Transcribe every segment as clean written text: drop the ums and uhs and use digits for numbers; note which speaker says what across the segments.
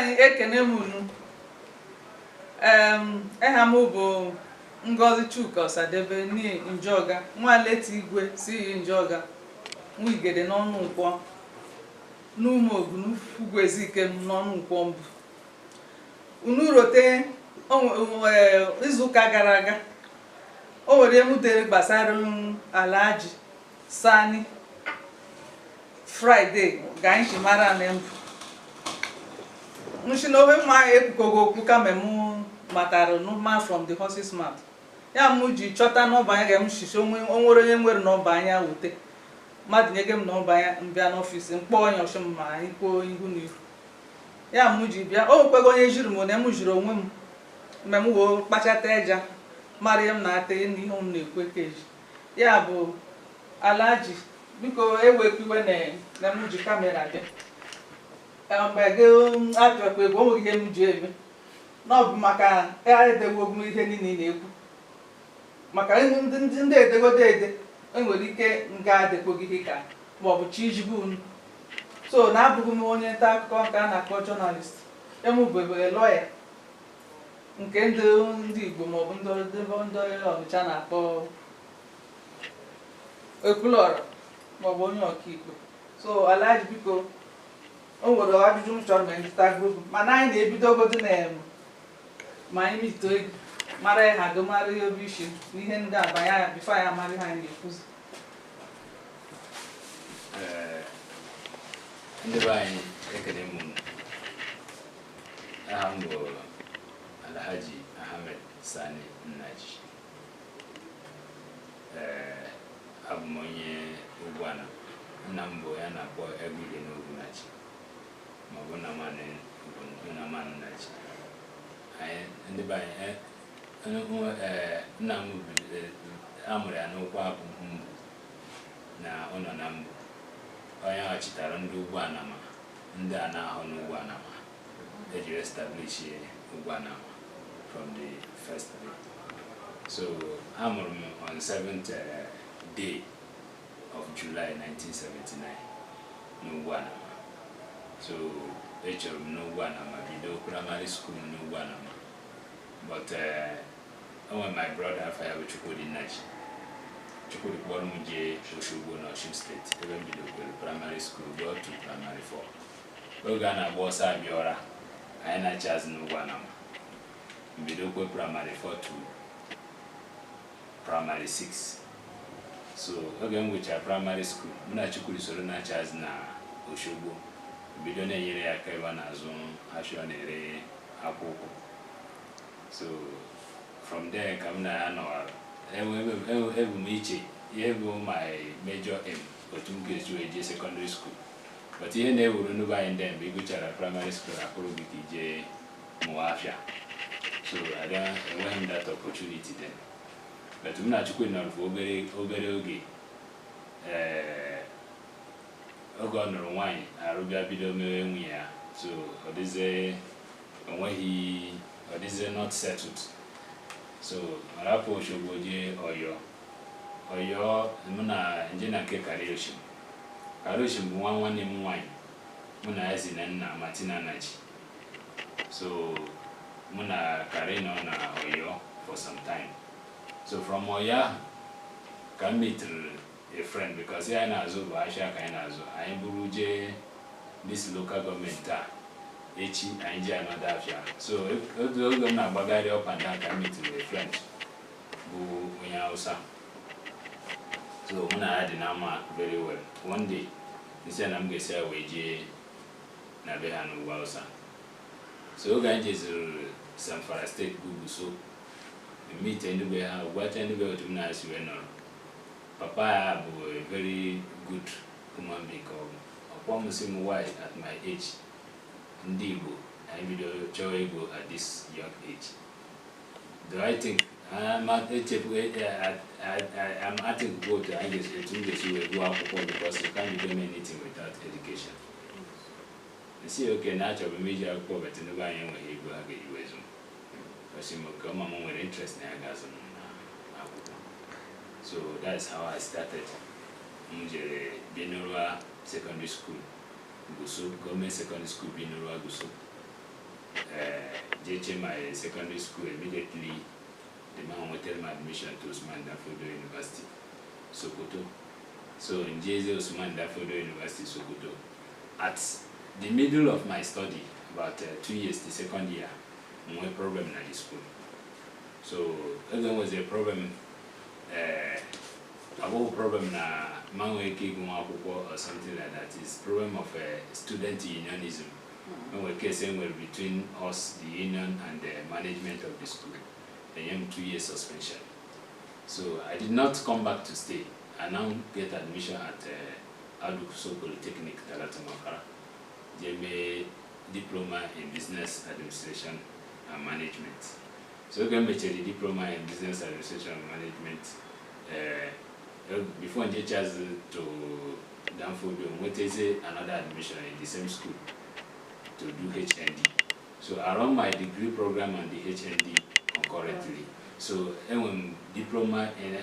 Speaker 1: anyị ekene m unu. Aha m bụ Ngozi Chuka-Osadebe Nee Njoga, nwa leti igwe si Njoga, nwigede n'ọnụ nkwọ n'ụmụ ogun ugwezike m n'ọnụ nkwọ mbụ. Unu rote izuụka gara aga o were emutere gbasara Alhaji Sani Friday ga anyị ji mara na mbụ nshi na owe ma ekwukogo okwu kama m matara man from the horse's mouth. Ya m ji chọta n'ọba anya ga m shishi onwere onye nwere n'ọba anya wute mmadụ nyege m n'ọba anya mbịa n'ọfịs mkpọ onye ọchụ m ma anyị kwuo ihu n'ihu. Ya m ji bịa o kwego onye jiri m na m jiri onwe m mgbe m woo kpachata eja mara ihe m na-ata n'ihe m na-ekwe keji. Ya bụ Alhaji biko ewekwiwe na m ji kamera bịa mgbe gị atụkwa egwu onweghị ihe m ji eme n'ọbụ maka edewo m ihe niile na-ekwu maka ndị edegodo ede enwere ike nga adekwoghị ihe ka maọbụ chi iji bụ unu. So na abụghị m onye nta akụkọ nke a na-akpọ jọnalist, emụbebere lọya nke ndị Igbo maọbụ ndị Ọnịcha na-akpọ ekwulọrọ maọbụ onye ọkaikpe. So Alhaji biko o nwere ajụjụ m chọrọ ma ndịta grupu mana anyị na-ebidogodo na ma anyị mito ego mara ya ha mara ihe obi isi n'ihe ndị abanye ya bifo ya mara ha anyị na-ekwuzi.
Speaker 2: Ndị be anyị ekele m unu. Aha m bụ Alhaji Ahmed Sani Ibrahim. Abụ m onye Ugwanama. Nna m bụ ya na-akpọ egwuregwu n'Ugwu Nachi ma ọ bụ na mmanụ Nachi. Ndị be anyị nna m amụrụ ya n'ụkwụ abụ mbụ na ụlọ na mbụ. Onye ahụ chịtara ndị Ugwanama ndị a na-ahụ n'Ugwanama eji establish Ugwanama from the first day. So amụrụ m on 7th day of July 1979 n'Ugwanama. So echọrọ m n'Ugwanama bido primary school n'Ugwanama, but onwe my brother afọ ya bụ Chukwudi kpọrọ m jee Oshogbo na Osun State ebe m bidoro primary school go to primary 4. Oge a na-agba ọsọ abịa ọra anyị na-achị azụ n'Ugwanama, mbidokwe primary 4 to primary 6. So oge m nwechara primary school mụ na Chukwudi soro na-achị azụ na Oshogbo, bido na-enyere ya aka ebe a na-azụ afịa ọ na-ere akwụkwọ. So from there ka m na-anọwara ebu m iche ihe bụ my major aim otu m ga-esi wee jee secondary school, but ihe na-ewuru n'ụba anyị ndị mgbe ị gụchara primary school akpụrụ gị ka ije mụwa afịa. So enweghị m that opportunity then, but m na Chukwudi nọrọ obere oge. Oge ọ nụrụ nwaanyị arụbịa bido mewe nwunye ya, so ọ dịzie not settled. So rapụ Oshogbo jee Ọyọ mụ na nje na nke Karioshim bụ nwanne m nwaanyị mụ na ya si na nna Martina Nachi. So mụ na Kari nọ na Ọyọ for some time. So from Ọyọ ka m meet a friend because ya na-azụ bụ ahịa ka anyị na-azụ, anyị buru jee this local government a echi anyị ji anọdụ afịa. So oge m na-agbagharị up and down ka m meet a friend bụ onye Hausa. So mụ na ya dị na mma very well. One day nsi na m ga-esi ya wee jee na be ha n'Ugwu Hausa. So oge anyị jezuru Zamfara State bụ Guso, meet ndị be ha gwacha ndị be otu m na-asi wee nọrọ. Papa ya bụ a very good human being. Ọkpọ m sị m why at my age ndị Igbo anyị bido chọọ ego at this young age. Do I think I'm asking go to I guess to go akwụkwọ because you can't do anything without education. You see, okay, natural major akwụkwọ but ndị anyị enweghị ego ha ga-eji wezu. Kasi m ka ọma m nwere interest na ya ga-azụ akwụkwọ. So that's how I started. M jere Benurwa Secondary School, Guso, Government Secondary School, Benurwa Guso. JH my secondary school immediately. The man wanted my admission to Usman Danfodio University, Sokoto. So in JZ Usman Danfodio University, Sokoto, at the middle of my study, about 2 years, the second year, no problem at the school. So if there was a problem, about problem na manweke or something like that is problem of student unionism. When we case between us, the union, and the management of the school. I am 2 years suspension. So I did not come back to stay. I now get admission at Adukuso Polytechnic, Talatamakara. Get diploma in business administration and management. So I get the diploma in business administration and management. Before I get chance to Danfodio, I went another admission in the same school to do HND. So I run my degree program and the HND concurrently. So I'm diploma in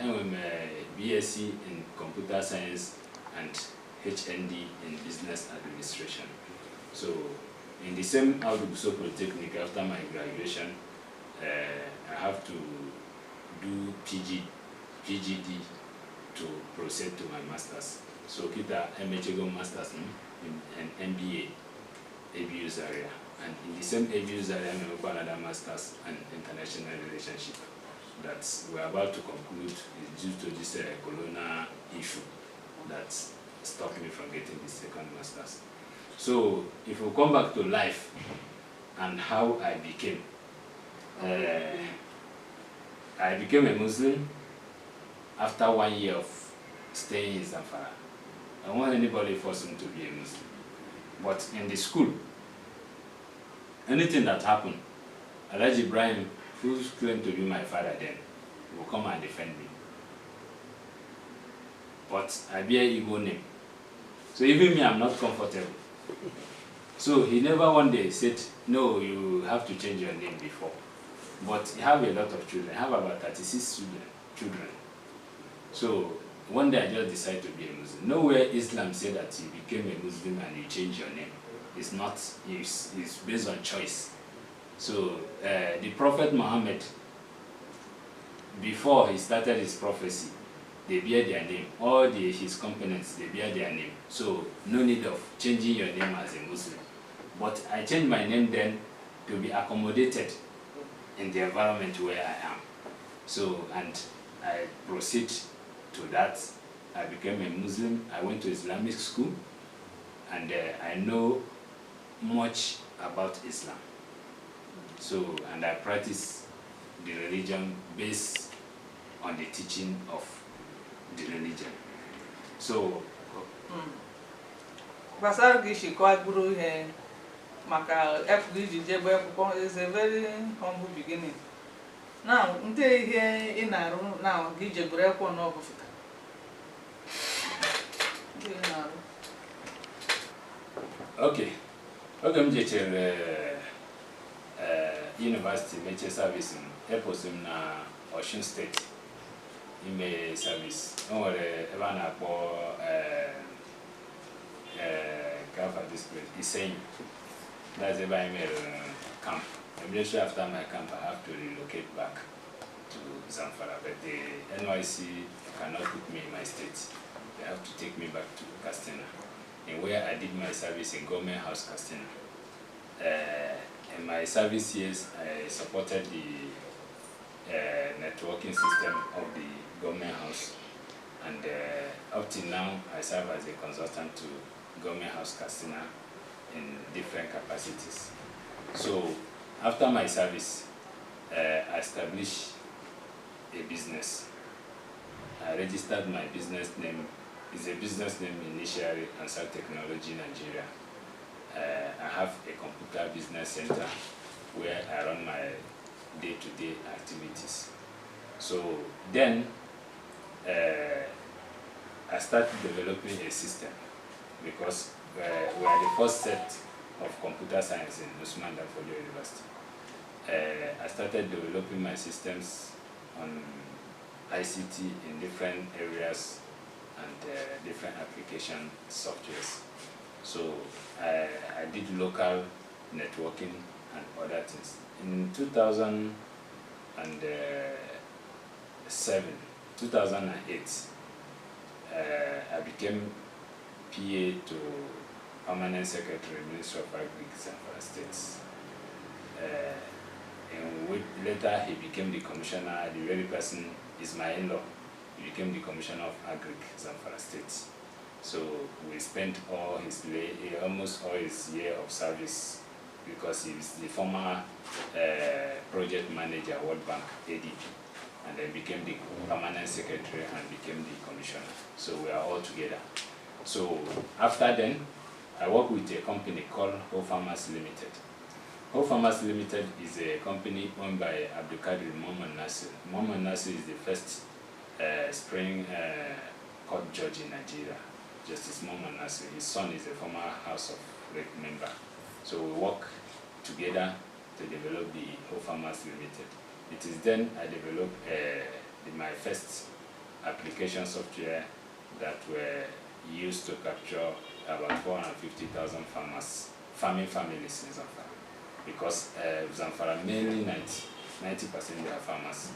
Speaker 2: BSc in computer science and HND in business administration. So in the same Adukuso Polytechnic, after my graduation, I have to do PGD to proceed to my masters. So kita MHgo masters in MBA, ABU's area. And in the same ABU's area, I have another masters in international relationship that we're about to conclude is due to this corona issue that stopped me from getting the second masters. So if we come back to life and how I became a Muslim after 1 year of staying in Zamfara. I don't want anybody force him to be a Muslim. But in the school, anything that happened, Alhaji Ibrahim, who claimed to be my father then, will come and defend me. But I bear Igbo name. So even me, I'm not comfortable. So he never one day said, no, you have to change your name before. But he have a lot of children. I have about 36 children. So one day I just decided to be a Muslim. Nowhere Islam said that you became a Muslim and you change your name. It's not, it's based on choice. So the Prophet Muhammad, before he started his prophecy, they bear their name. All his components, they bear their name. So no need of changing your name as a Muslim. But I changed my name then to be accommodated in the environment where I am. So, and I proceed to that. I became a Muslim. I went to Islamic school, and I know much about Islam. So, and I practice the religion based on the teaching of the religion. So,
Speaker 1: maka is a very humble beginning. Now, here in Aru, now Gije Gureko no Bufita.
Speaker 2: Okay. I'm University Meche Service in Eposim na Ocean State. In service. No, Evana for cover this place. He's saying that's a by camp. Immediately after my camp, I have to relocate back to Zamfara, but the NYC cannot put me in my state. They have to take me back to Castina, and where I did my service in Government House, Castina. In my service years, I supported the networking system of the Government House, and up till now, I serve as a consultant to Government House, Castina, in different capacities. So after my service, I established a business. I registered my business name. It's a business name initially, Ansar Technology Nigeria. I have a computer business center where I run my day-to-day activities. So then I started developing a system because we are the first set of computer science in Usman Danfodio University. I started developing my systems on ICT in different areas and different application softwares. So I did local networking and other things. In 2008, I became PA to Permanent Secretary, Minister of Agriculture, Zamfara State. Later he became the commissioner, the very person is my in-law. He became the commissioner of Agriculture, Zamfara State. So we spent almost all his year of service, because he was the former project manager, World Bank, ADP, and then became the permanent secretary and became the commissioner. So we are all together. So after then, I work with a company called Whole Farmers Limited. Whole Farmers Limited is a company owned by Abdulkadir Mohamed Nasir. Mohamed Nasir is the first Supreme Court judge in Nigeria, Justice Mohamed Nasir. His son is a former House of Rep member. So we work together to develop the Whole Farmers Limited. It is then I developed my first application software that were used to capture about 450,000 farming families in Zamfara. Because Zamfara, mainly 90% they are farmers.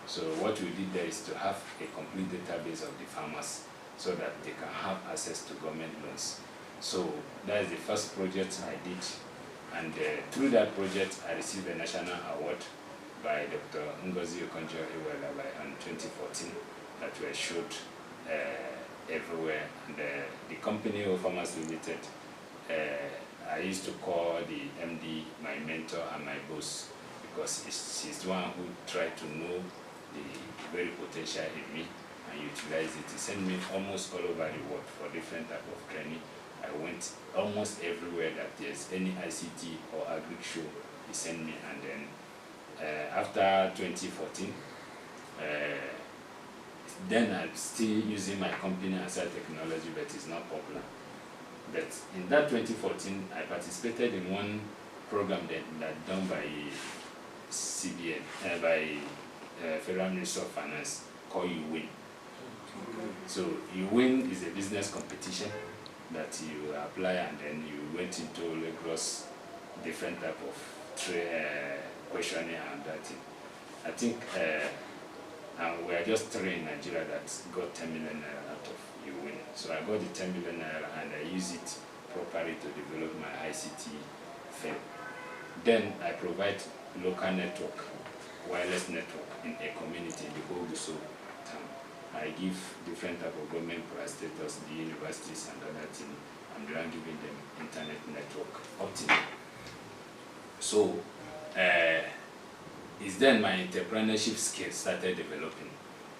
Speaker 2: So what we did there is to have a complete database of the farmers so that they can have access to government loans. So that is the first project I did. And through that project, I received a national award by Dr. Ngozi Chuka-Osadebe in 2014 that were showed everywhere. And the company of Farmers Limited, I used to call the MD my mentor and my boss, because she's the one who tried to know the very potential in me and utilize it. He sent me almost all over the world for different type of training. I went almost everywhere that there's any ICT or agri show, he sent me. And then after 2014, then I'm still using my company Ansar technology, but it's not popular. But in that 2014, I participated in one program that done by CBN, by Federal Ministry of Finance, called You Win. So You Win is a business competition that you apply, and then you went into Lagos, different type of questionnaire and that thing. I think and we are just three in Nigeria that got 10 million naira out of You Win. So I got the 10 million naira and I use it properly to develop my ICT firm. Then I provide local network, wireless network in a community in the whole Guso town. I give different type of government parastatals, the universities and other things. I'm then giving them internet network optimum. So it's then my entrepreneurship skills started developing,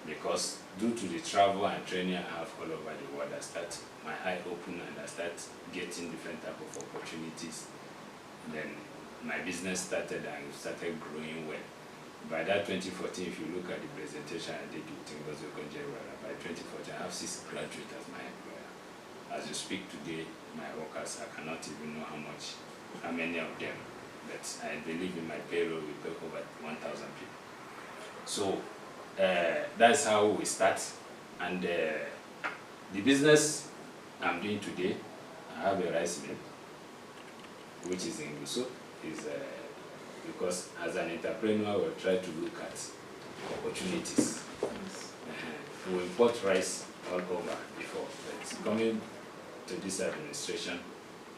Speaker 2: because due to the travel and training I have all over the world, I start my eye open and I start getting different type of opportunities. Then my business started and started growing well. By that 2014, if you look at the presentation I did with Ngozi Chuka-Osadebe, by 2014 I have 6 graduates as my employer. As you speak today, my workers, I cannot even know how many of them, but I believe in my payroll we pay over 1,000 people. So that's how we start. And the business I'm doing today, I have a rice mill, which is in Guso. Because as an entrepreneur, we try to look at opportunities. We import rice all over before, but coming to this administration,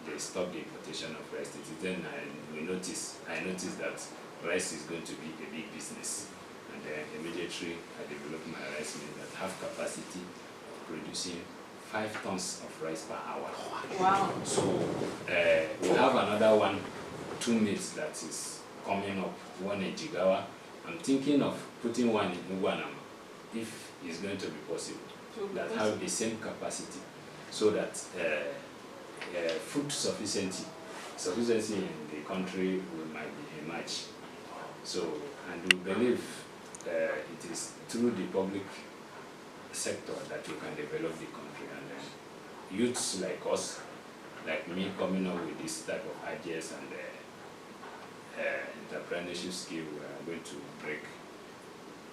Speaker 2: they stopped the importation of rice. Then I noticed that rice is going to be a big business. And then immediately I developed my rice mill that have capacity of producing 5 tons of rice per hour.
Speaker 1: Wow.
Speaker 2: So we have another 2 mills that is coming up, one in Jigawa. I'm thinking of putting one in Ugwanama, if it's going to be possible, that have the same capacity, so that food sufficiency in the country might be emerged. So, and we believe it is through the public sector that we can develop the country, and then youths like us, like me, coming up with this type of ideas and entrepreneurship skill, we are going to break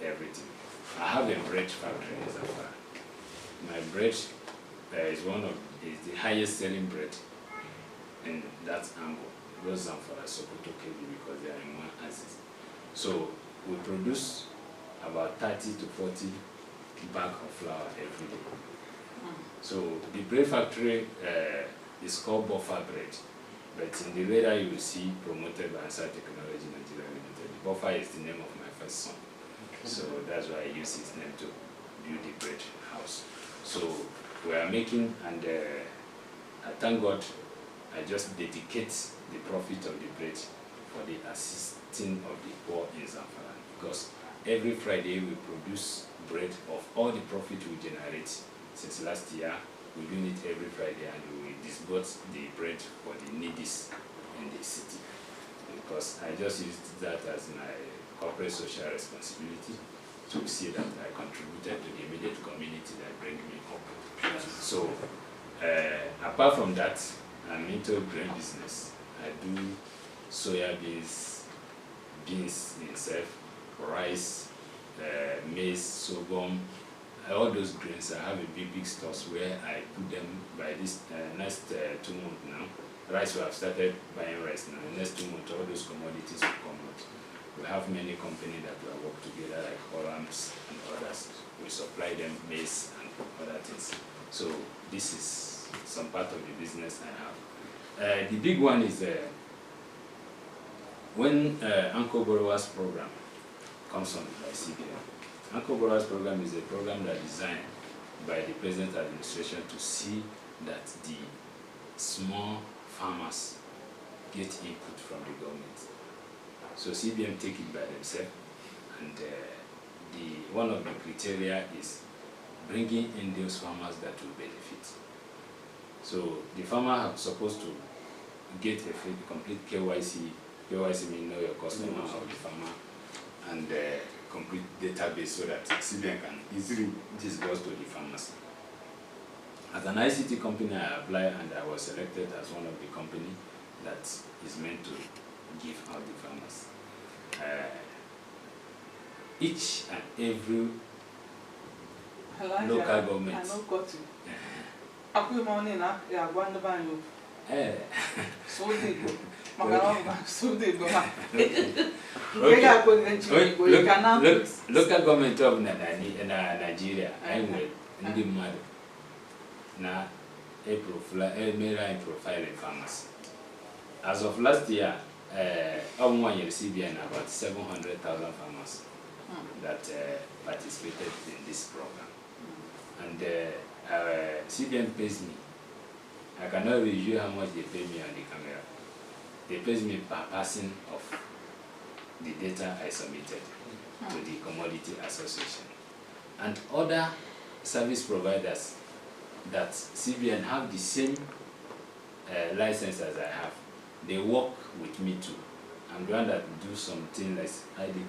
Speaker 2: everything. I have a bread factory in Zamfara. My bread is the highest selling bread in that angle. both Zamfara, Sokoto, Kebbi, because they are in one axis. So we produce about 30 to 40 bags of flour every day. So the bread factory is called Buffer Bread, but in the radar you will see promoted by Ansar Technology Nigeria Limited. Buffer is the name of my first son, so that's why I use his name to build the bread house. So we are making, and I thank God, I just dedicate the profit of the bread for the assisting of the poor in Zamfara, because every Friday we produce bread of all the profit we generate. Since last year, we do it every Friday, and we disburse the bread for the needies in the city, because I just used that as my corporate social responsibility to see that I contributed to the immediate community that bring me up. So apart from that, I'm into grain business. I do soya beans, beans itself, rice, maize, sorghum, all those grains. I have a big stores where I put them by this next 2 months now. Rice, we have started buying rice now. The next 2 months, all those commodities will come out. We have many companies that we work together, like Orams and others. We supply them maize and other things. So this is some part of the business I have. The big one is when Anchor Borrowers Program comes on by CBN. Anchor Borrowers Program is a program that is designed by the present administration to see that the small farmers get input from the government. So CBN take it by themselves, and one of the criteria is bringing in those farmers that will benefit. So the farmer is supposed to get a complete KYC. KYC means know your customer or the farmer, and complete database so that CBN can easily disburse to the farmers. As an ICT company, I applied and I was selected as one of the company that is meant to give out the farmers. Each and every local government.
Speaker 1: I know got you. Aku money na ya gwanda banyo. So they go. So they go.
Speaker 2: Local government of Nigeria, I will in the mother. Now, April filing farmers. As of last year, 1 year CBN about 700,000 farmers that participated in this program. And CBN pays me. I cannot review how much they pay me on the camera. They pay me per passing of the data I submitted to the Commodity Association. And other service providers that CBN have the same license as I have, they work with me too. I'm the one that do something like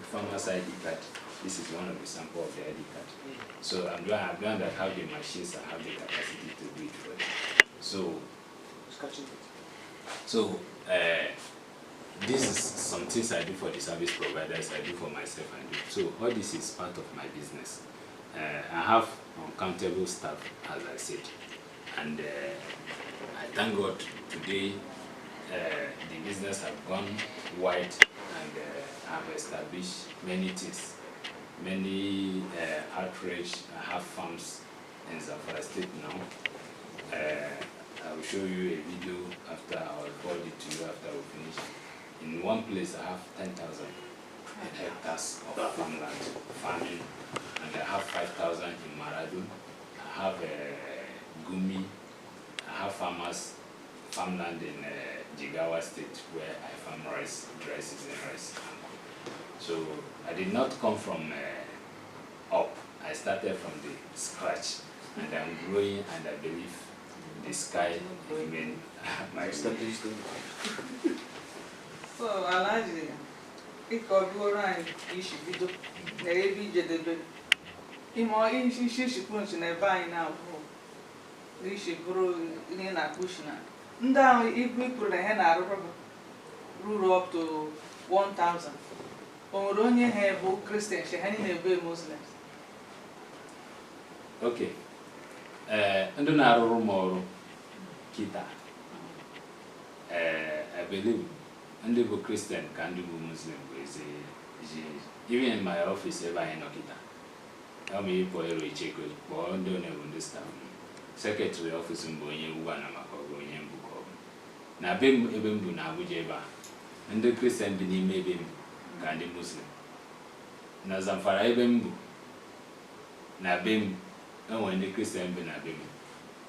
Speaker 2: farmer's ID card. This is one of the sample of the ID card. So I'm the one that have the machines and have the capacity to do it for them. So this is some things I do for the service providers, I do for myself, and so all this is part of my business. I have uncountable staff, as I said, and I thank God today the business have gone wide, and I've established many things, many outreach. I have farms in Zamfara State now. I will show you a video after. I will forward it to you after we finish. In one place I have 10,000 hectares of farming, and I have 5,000 in Maradun. I have Gumi. I have farmland in Jigawa State where I farm rice, dry season rice. So I did not come from up. I started from the scratch, and I'm growing, and I believe the sky remain my stepping stone.
Speaker 1: So Alhaji, ikọ̀dúrà ìṣìbídó na ebe ijedebe ime isi punch na ebe anyị na-abụ ishi bụrụ ihe na-akpụshi na ndị ahụ ibu ikpuru na ihe na-arụrụ ruru up to 1,000. O nwere onye ha bụ Christian she ha niile ebe Muslims?
Speaker 2: Okay. Ndị na-arụrụ m ọrụ kita, I believe ndị bụ Christian ka ndị bụ Muslim bụ eze even in my office ebe anyị nọkịta ama ịpụ ero ichekwa kpọọ ndị one bụ ndị staff secretary office mbụ onye Ugwanama maka ọ bụ onye mbụ ka ọ bụ na be m ebe m bụ na Abuja ebe a ndị Christian bi n'ime ebe m ka ndị Muslim na Zamfara ebe m bụ na be m enwere ndị Christian bi na be m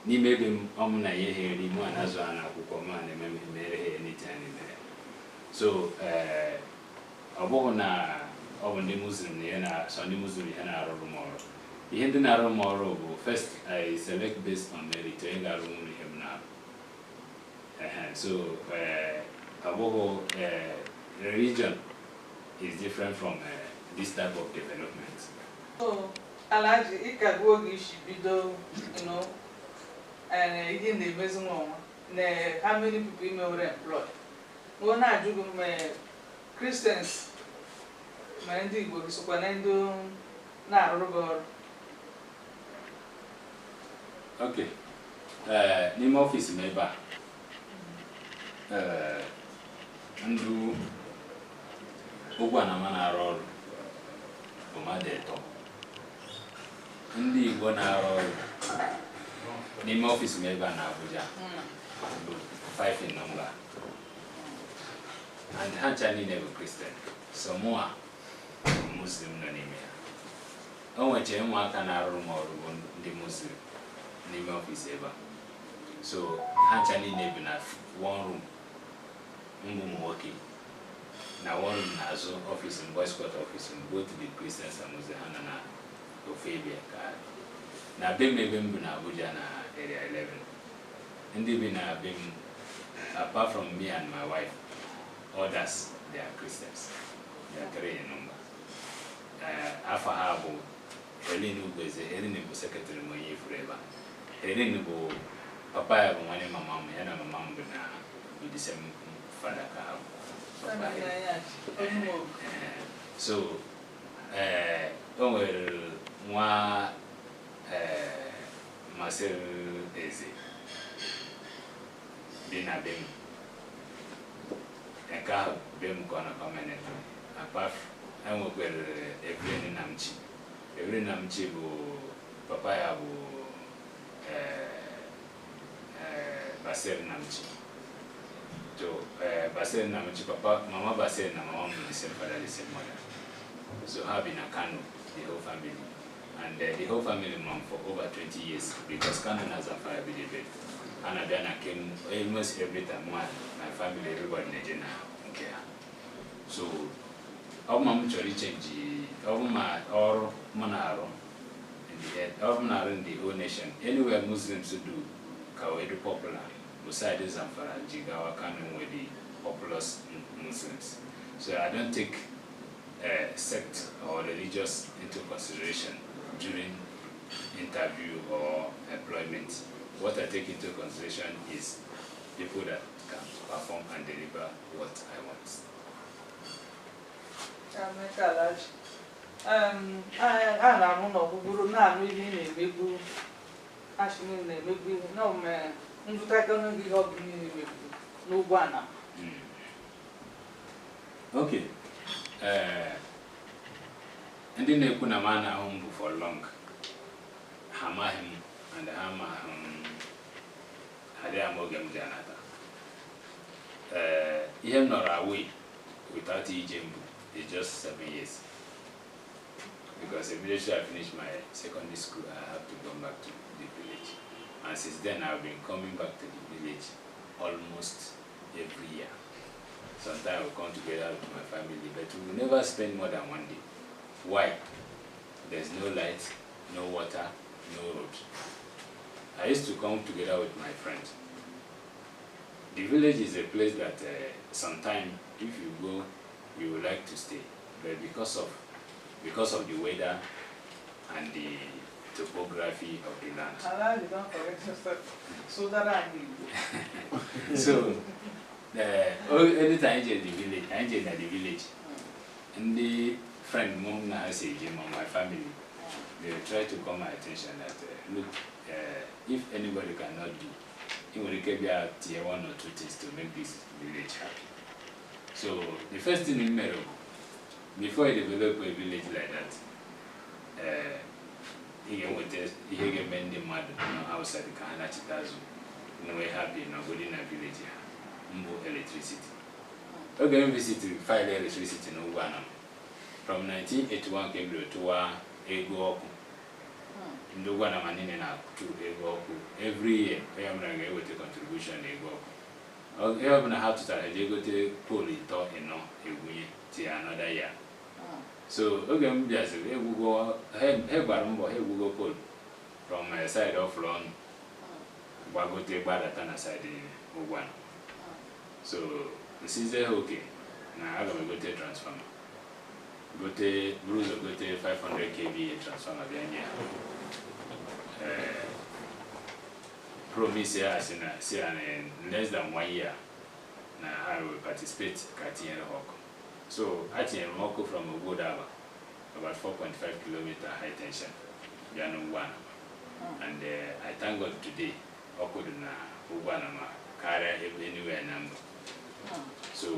Speaker 2: n'ime ebe m ọ m na ihe ha eri mụ na azụ ha na akwụkwọ mụ na emere ha anytime mere so ọ bụghị na ọ bụ ndị Muslim na ihe na so ndị Muslim ihe na-arụrụ m ọrụ ihe ndị na-arụ m ọrụ bụ first I select based on merit onye ga-arụ m ihe m na-arụ so ọ bụghị religion is different from this type of development.
Speaker 1: So Alhaji ịkagbuo oge isi bido ihe na-emezi nwa na how many people ime were employ ọ na-ajụgo m Christians ma ndị Igbo sokwa na ndị na-arụrụ gị ọrụ.
Speaker 2: Okay, n'ime ọfịs m ebe a ndị Ugwanama na-arụ ọrụ bụ mmadụ atọ, ndị Igbo na-arụ ọrụ n'ime ọfịs m ebe a na Abuja bụ 5 in number and ha ncha niile bụ Christian so mụa Muslim nọ n'ime ya. O nwechara ụmụaka na-arụrụ m ọrụ bụ ndị Muslim n'ime ọfịs ebe a so ha ncha niile bi na one room mbụ m nwoke na one room n'azụ ọfịs m boys quarter ọfịs m both the Christians and Muslims ha nọ na ofe ebe ka na be m ebe m bụ na Abuja na area 11 ndị bi na be m apart from me and my wife others they are Christians, they are 3 in number. After ha bụ Enugu Erin bụ secretary m onye ifuru ebe a Erin bụ papa ya bụ nwanne mama m ya na mama m bụ na the same father ka ha so o nwere nwa masịrị eze dị na be m nke ahụ be m ka ọ na Comminity apart enwekwere Ebere Namchi bụ papa ya bụ Basir Namchi so Basir Namchi papa mama Basir na mama m the same father the same mother so ha bi na Kano the whole family and the whole family mom for over 20 years because Kano na Zamfara bi the bed and I came almost every time my family everybody na okay so I'm chọrọ change my or manaro in the head of manaro in the whole nation anywhere Muslims do kawedu popular besides Zamfara Jigawa Kano with the populous Muslims so I don't take sect or religious into consideration during interview or employment. What I take into consideration is people that can perform and deliver what I want.
Speaker 1: I na-amụ na ọgwụgwụrụ na-anụ ihe ị na-emegbu ashịm na-emegbu ihe na ome nzụta gị ihe ọ bụ ihe na-emegbu n'Ugwanama.
Speaker 2: Okay. Ndị na-ekwu na m na-ahụ m bụ for long ha amaghị m and ha amaghị m adịghị ama oge m ji anata ihe m nọrọ away without ije mbụ is just 7 years because immediately I finished my secondary school I have to go back to the village and since then I've been coming back to the village almost every year. Sometimes we come together with my family but we will never spend more than 1 day. Why? There's no light, no water, no road. I used to come together with my friends. The village is a place that sometimes if you go, you would like to stay, but because of the weather and the topography of the land. So anytime I enter the village, and the friend mom na say my family, they try to call my attention that look, if anybody cannot do, it will be tier 1 or 2 things to make this village happy. So the first thing in Mero, before I develop a village like that, he get many mad outside the Kahana Chitazu. No way happy no good in a village. Mbo electricity. Okay, we visit file electricity in Ugwanama. From 1981 came to Ego. In the Ugwanama to Ego. Every year, I am going to with a contribution Ego. I have how to start. I go to Poli talk in another year. So okay, just we go Google Poli from my side of Lon. Wagote Badatana side in Ugwanama. So this is okay. Now I'm going to go to transformer. Go to Bruce go to 500 kVA transformer behind here. Promise here in less than 1 year. Now I will participate in Hawk. So I think Moko from Ugwanama, about 4.5 kilometer high tension. Ugwanama. And I thank God today. Okuduna Ugwanama carry anywhere number. So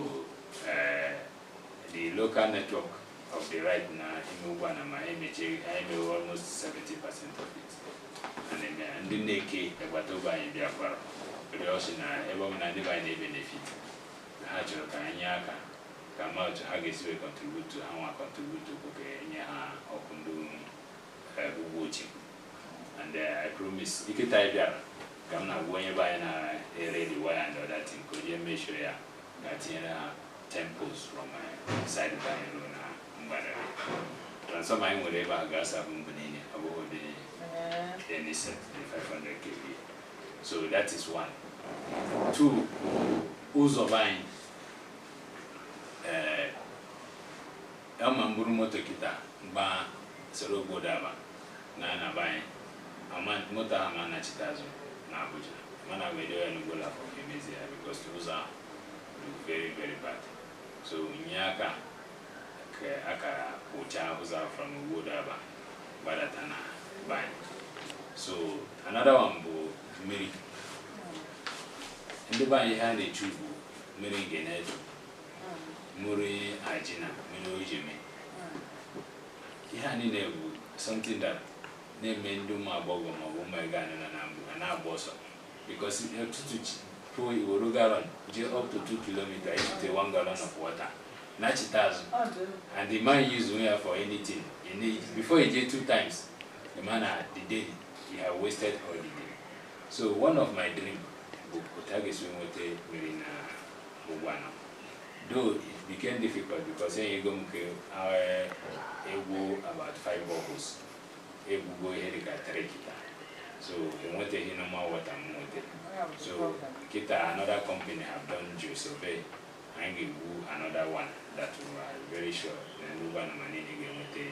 Speaker 2: the local network of the right now in Ugwanama, I know almost 70% of it. And the Neke, the Watoba in Biafra, the ocean, everyone and divine benefit. The Hachel Kanyaka come out to Haggis will contribute to how I contribute to Kenya or Kundu watching. And I promise, you can type there. Come now, when you buy a ready wire and all that thing, could you make sure that you have temples from my side by Luna? Transform my whatever gas up in Benin about the any set, the 500 kV. So that is one. Two, Uzo buying Amamburu Motokita, Ba Soro Godaba, Nana buying a man, Motahamana Chitazo. Abuja. Man, I will do Enugu for Comminity because those are very, very bad. So, Nyaka, Aka, Ucha, who's out from Ugwanama, Badatana, Bine. So, another one, Miri. And the Bine had a tube, Miri Genet, Muri Ajina, Mino Jimmy. He had in something that name Duma Bogom or Womagan and our boss because you have to pour your gallon up to 2 kilometers to 1 gallon of water. Nachitazo. And the man used wire for anything. Before he did 2 times, the man had the day he had wasted all the day. So one of my dreams was in Ugwanama. Though it became difficult because then you go about 5 bottles. So we want to hear no more what I'm wanted. So Kita another company have done Joseph and give another one that we are very sure and Ugwanama need again with the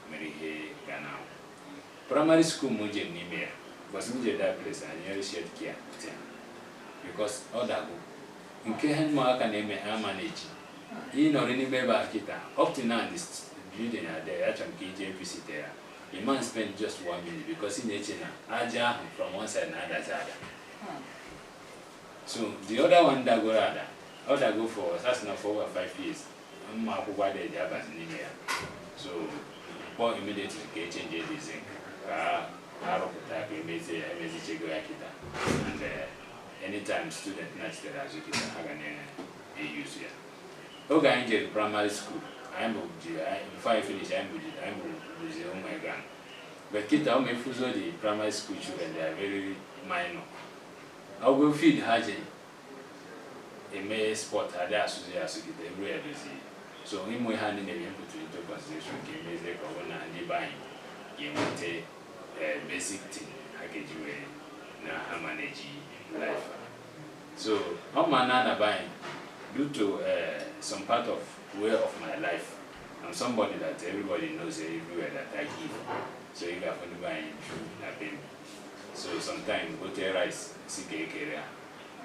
Speaker 2: Mary Ghana. Primary school Muje Nimea was Muje that place and nearly shared care because all that in Kehan Mark and I manage. You know, any baby Kita up to now this building at the KJ visit there. The man spent just 1 minute because in China, Aja from one side and other side. So the other one that go for that's not for over 5 years. I'm not why they have as in here. So Paul immediately get change the zinc. And anytime student next to that you use here. Okay, I enjoyed primary school. Before I finish, I'm losing my gun. But Kita, my fuso the primary school children, they are very minor. I will feed Haji. A may sport had associated every other. So, in my hand in the input into consideration, came as a governor and the buying. You want a basic thing, I get you a manage life. So, how my nana buying due to some part of way of my life. I'm somebody that everybody knows everywhere that I give. So you have to buy a baby. So sometimes go to rice, sick a career.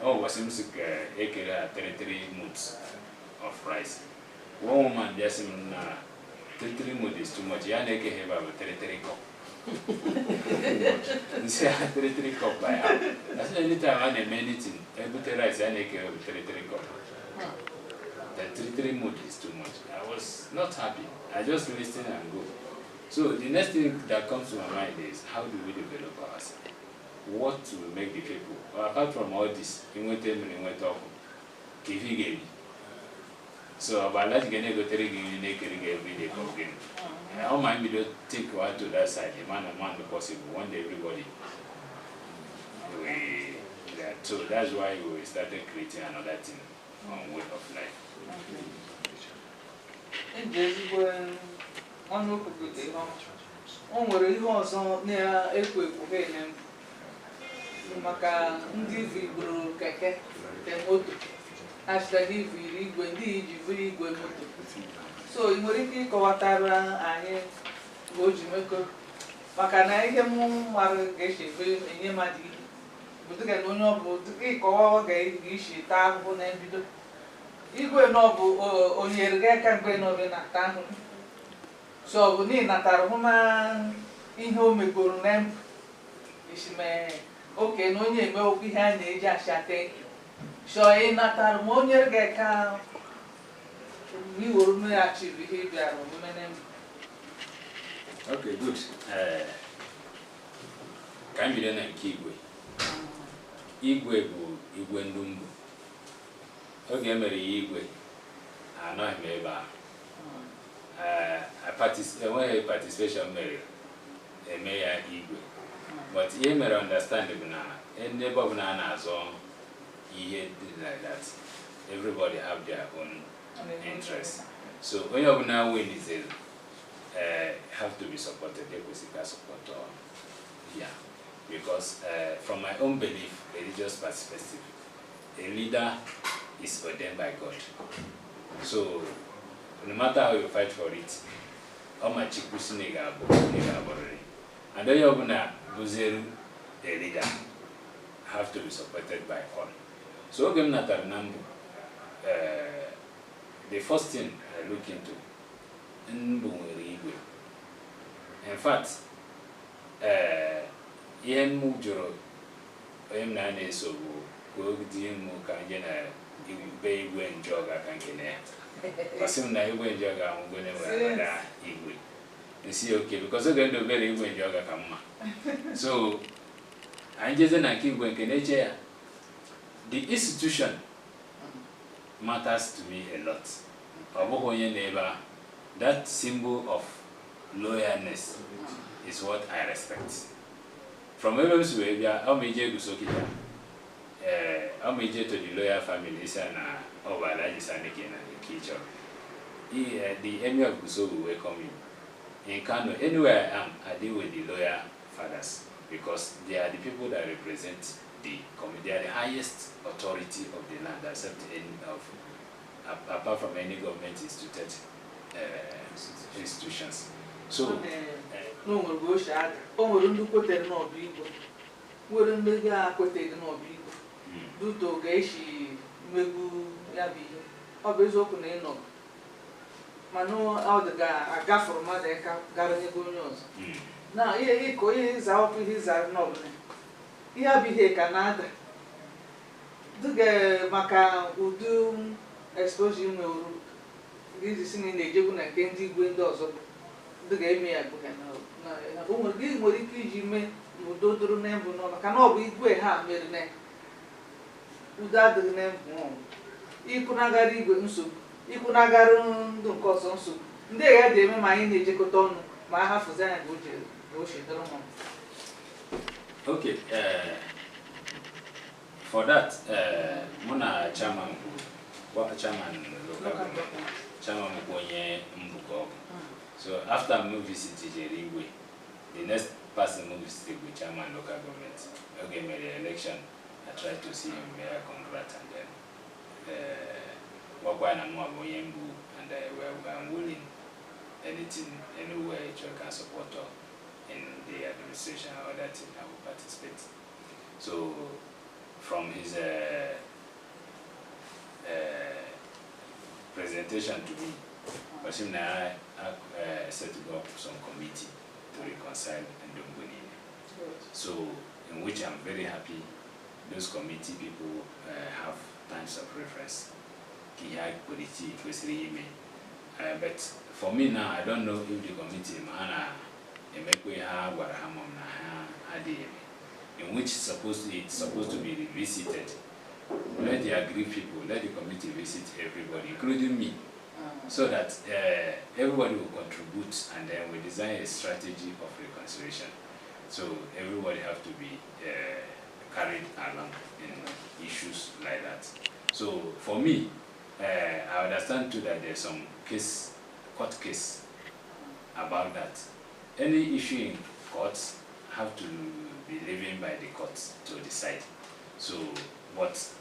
Speaker 2: Oh, was him sick a career 33 moods of rice. One woman just 33 moods is too much. I make have about 33 cup. You say 33 cup by half. That's the only time I make anything. I put rice, I make 33 cup. 3 mood is too much. I was not happy. I just listen and go. So the next thing that comes to my mind is, how do we develop ourselves? What will make the people, apart from all this, so about that, you go every day complain. How mind we don't take one to that side, the man and man possible, one day everybody. So that's why we started creating another thing on way of life.
Speaker 1: Nwere ihe ọzọ na-ekwo ekwo ga-eme maka ndị viburu keke nke moto hashtag iviri igwe ndị iji viri igwe moto. So ị nwere ike ịkọwatara anyị ka o ji mekọ maka na ihe m mara ga-esi enye mmadụ ihe bụ dịka na onye ọ bụ ịkọwa ga-esi taa ahụhụ na mbido igwe na ọ bụ onye erige aka mgbe n'obe na-ata ahụhụ. So bụ n'ihi natara hụma ihe o megoro na mbụ isi mee oke na onye eme okwu ihe a na-eji ashata eke so ị natara ma onye ga-eka iwere meghachiri ihe bịara omume na mbụ.
Speaker 2: Okay, good. Ka m bido na nke igwe. Igwe bụ igwe ndụ mbụ. Oge emere ya igwe anọghị m ebe a. Enweghị participation mere eme ya igwe, but ihe mere understand bụ na ebe ọbụla a na-azọ ihe like that, everybody have their own interest. So onye ọbụla win is have to be supported. Ekwesịka support yeah, because from my own belief, religious perspective, a leader is ordained by God. So no matter how you fight for it, all my chikusi nega already. And then you're gonna lose a leader have to be supported by all. So the first thing I look into in fact, Ian Mujoro, I'm not so good in Mukangena, you pay when Joga can get soon I went Joga whenever you see, okay, because I'm going to very when Joga come. So I just keep going. The institution matters to me a lot. Neighbor, that symbol of loyalness is what I respect. From everyone's way, I'm major to Sokita. I'm major to the lawyer families and Alhaji Ahmed Sani Ibrahim. The emir of Gusau will welcome you. In Kano, anywhere I am, I deal with the lawyer fathers because they are the people that represent the community. They are the highest authority of the land, except apart from any government institutions. So,
Speaker 1: no one will go shot. Oh, we don't put them no people. We don't make a quoted no people. Do to Gashi, Megu, Yabi, or Bezoku no. Mano, all the guy, a gaff for mother, Garanigonos. Now, he is out to his noble. He have be here Canada. Do get Maca who do expose you. This is in the Japan and Kendi windows of the game. I will give what it you may do to name. Cannot be way half made a name. Without the name. You could not get even soup. You could not get on the cost on soup. They had them my in the Jacoton, my half of them go shit.
Speaker 2: Okay, for that, Mona Chairman, what Chairman local Chairman Mboye Mbuko. So after I moved visit Jerigwe, the next person moved visit with Chairman local government. Okay, made the election. I tried to see him, may I congratulate, and then Wakwana Mboye Mbu, and I'm willing anything, anywhere you can support her in the administration or that thing, I will participate. So from his presentation to me, Bashim I set up some committee to reconcile and do good. So in which I'm very happy those committee people have times of reference. But for me now, I don't know if the committee in which it's supposed to be revisited. Let the aggrieved people, let the committee visit everybody, including me, so that everybody will contribute, and then we design a strategy of reconciliation. So everybody have to be carried along in issues like that. So for me, I understand too that there's some court case about that. Any issue in courts have to be living by the courts to decide. So, but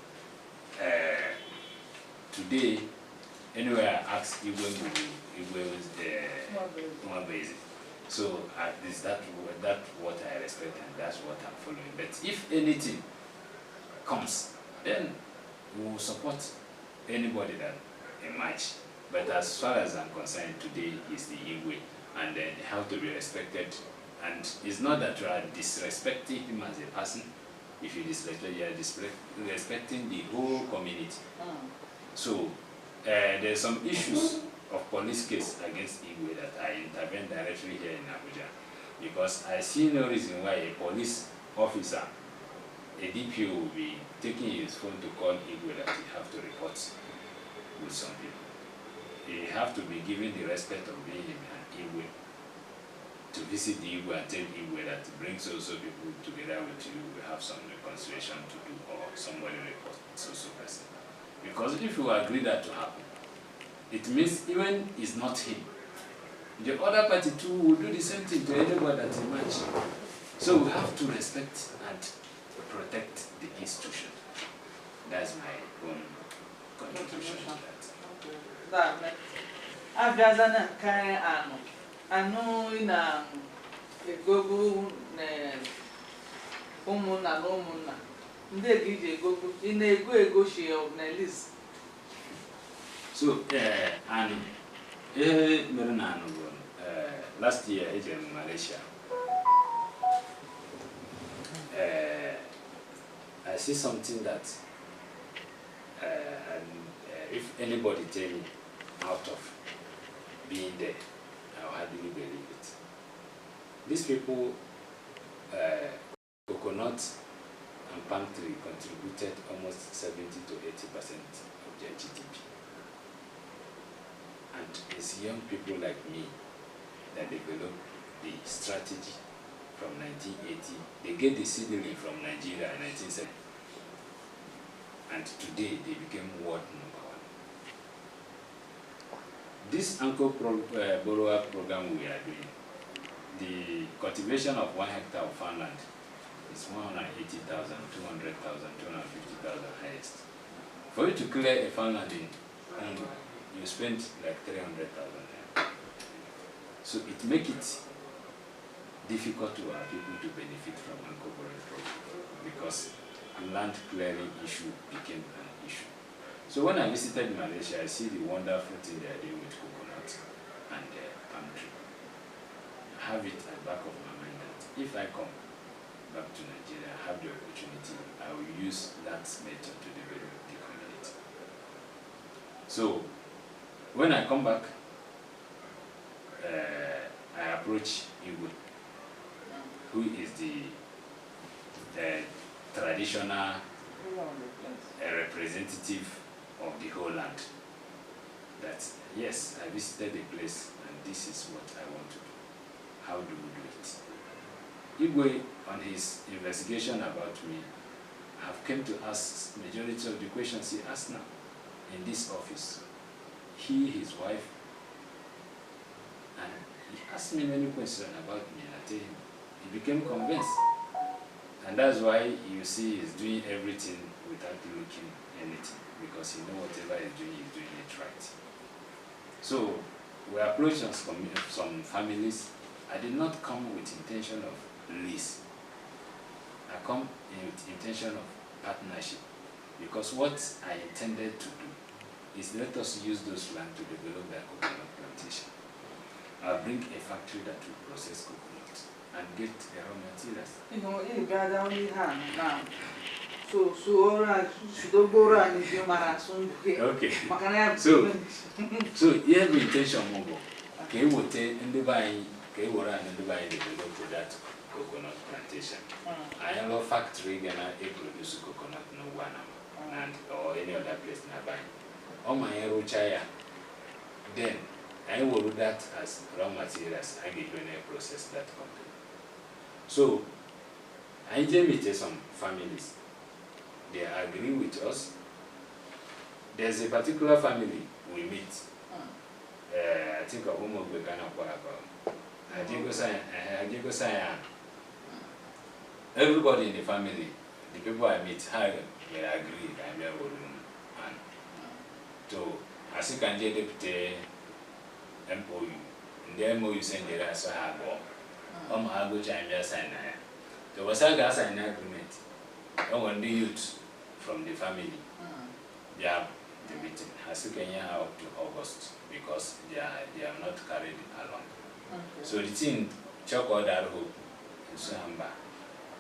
Speaker 2: today, anyway, I ask Igwe was so is that what I respect, and that's what I'm following. But if anything comes, then we will support anybody that emerge. But as far as I'm concerned, today is the Igwe, and then have to be respected. And it's not that you are disrespecting him as a person. If you disrespect, you are disrespecting the whole community. So there's some issues of police case against Igwe that I intervened directly here in Abuja, because I see no reason why a police officer, a DPO, will be taking his phone to call Igwe that he have to report with some people. He have to be given the respect of being an Igwe, to visit the Igwe and tell Igwe that brings also people together with you, we have some reconciliation to do, or somebody report so person. Because if you agree that to happen, it means even it's not him, the other party too will do the same thing to anybody that emerges. So we have to respect and protect the institution. That's my own contribution to that.
Speaker 1: Abrazana kare anu ina egogo ne umuna no umuna nde gije egogo ina ego she of na list.
Speaker 2: So and last year in Malaysia, I see something that if anybody tell me out of being there, I'll hardly believe it. These people, coconut and palm tree contributed almost 70 to 80% of their GDP. And it's young people like me that developed the strategy from 1980. They get the seedling from Nigeria in 1970. And today they became world #1. This Anchor Borrower program we are doing, the cultivation of 1 hectare of farmland is 180,000, 200,000, 250,000 highest. For you to clear a farmland in Enugu, you spend like 300,000. So it makes it difficult to our people to benefit from Anchor Borrower program, because land clearing issue became an issue. So when I visited Malaysia, I see the wonderful thing they are doing with coconut and palm tree. I have it at the back of my mind that if I come back to Nigeria, I have the opportunity, I will use that method to develop the community. So when I come back, I approach Igwe, who is the traditional representative of the whole land. That yes, I visited the place and this is what I want to do. How do we do it? Igwe, on his investigation about me, have came to ask majority of the questions he asked now in this office. He, his wife, and he asked me many questions about me, and I tell him, he became convinced. And that's why you see he's doing everything without looking anything, because he knows whatever he's doing it right. So we approached some families. I did not come with intention of lease. I come with intention of partnership, because what I intended to do is let us use those land to develop their coconut plantation. I'll bring a factory that will process coconut and get the raw materials.
Speaker 1: You know, you gather only hand now.
Speaker 2: Okay. So here the intention move. Okay, we take in the buying, okay, we run in the buying develop that coconut plantation. I have a factory gonna produce coconut in Ugwanama and or any other place nearby. On my hero chaya, then I will do that as raw materials. I get when I process that company. So I meet some families. They agree with us. There's a particular family we meet. I think of whom we can acquire. Everybody in the family, the people I meet, they agree. I'm here with them. So, as you can get the MOU, in the MOU saying there is a hard work. I go to sign. There was a gas sign agreement. When the youth from the family, they have the meeting. As you can hear up to August because they are not carried along. So the thing, check all that hope.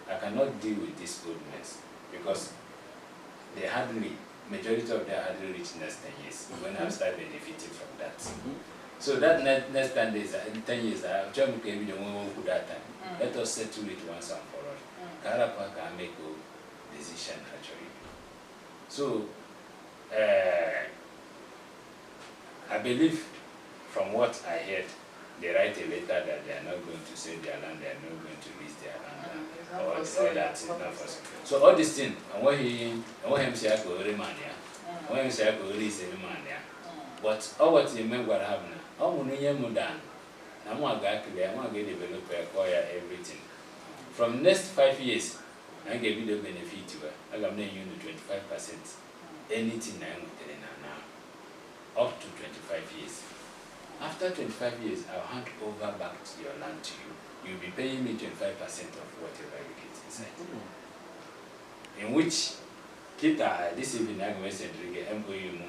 Speaker 2: I cannot deal with this old mess because they hardly, majority of them hardly reached next 10 years when I start benefiting from that. So that next 10 years, I'm trying to give you the one who that time. Let us settle it once and for all. Karapa can make a decision actually. So I believe from what I heard, they write a letter that they are not going to sell their land, they are not going to lease their land, or that is not for sale. So all these things, and when him say I go remania, when him say I go release remania, but all what you remember what happened, all when you mudan, I'm going to get developer acquire everything. From next 5 years, I give you the benefit to it. I got you 25%. Anything I want to now, up to 25 years. After 25 years, I'll hand over back to your land to you. You'll be paying me 25% of whatever you get inside. In which, Kita, this evening, I'm going to send you the MOU in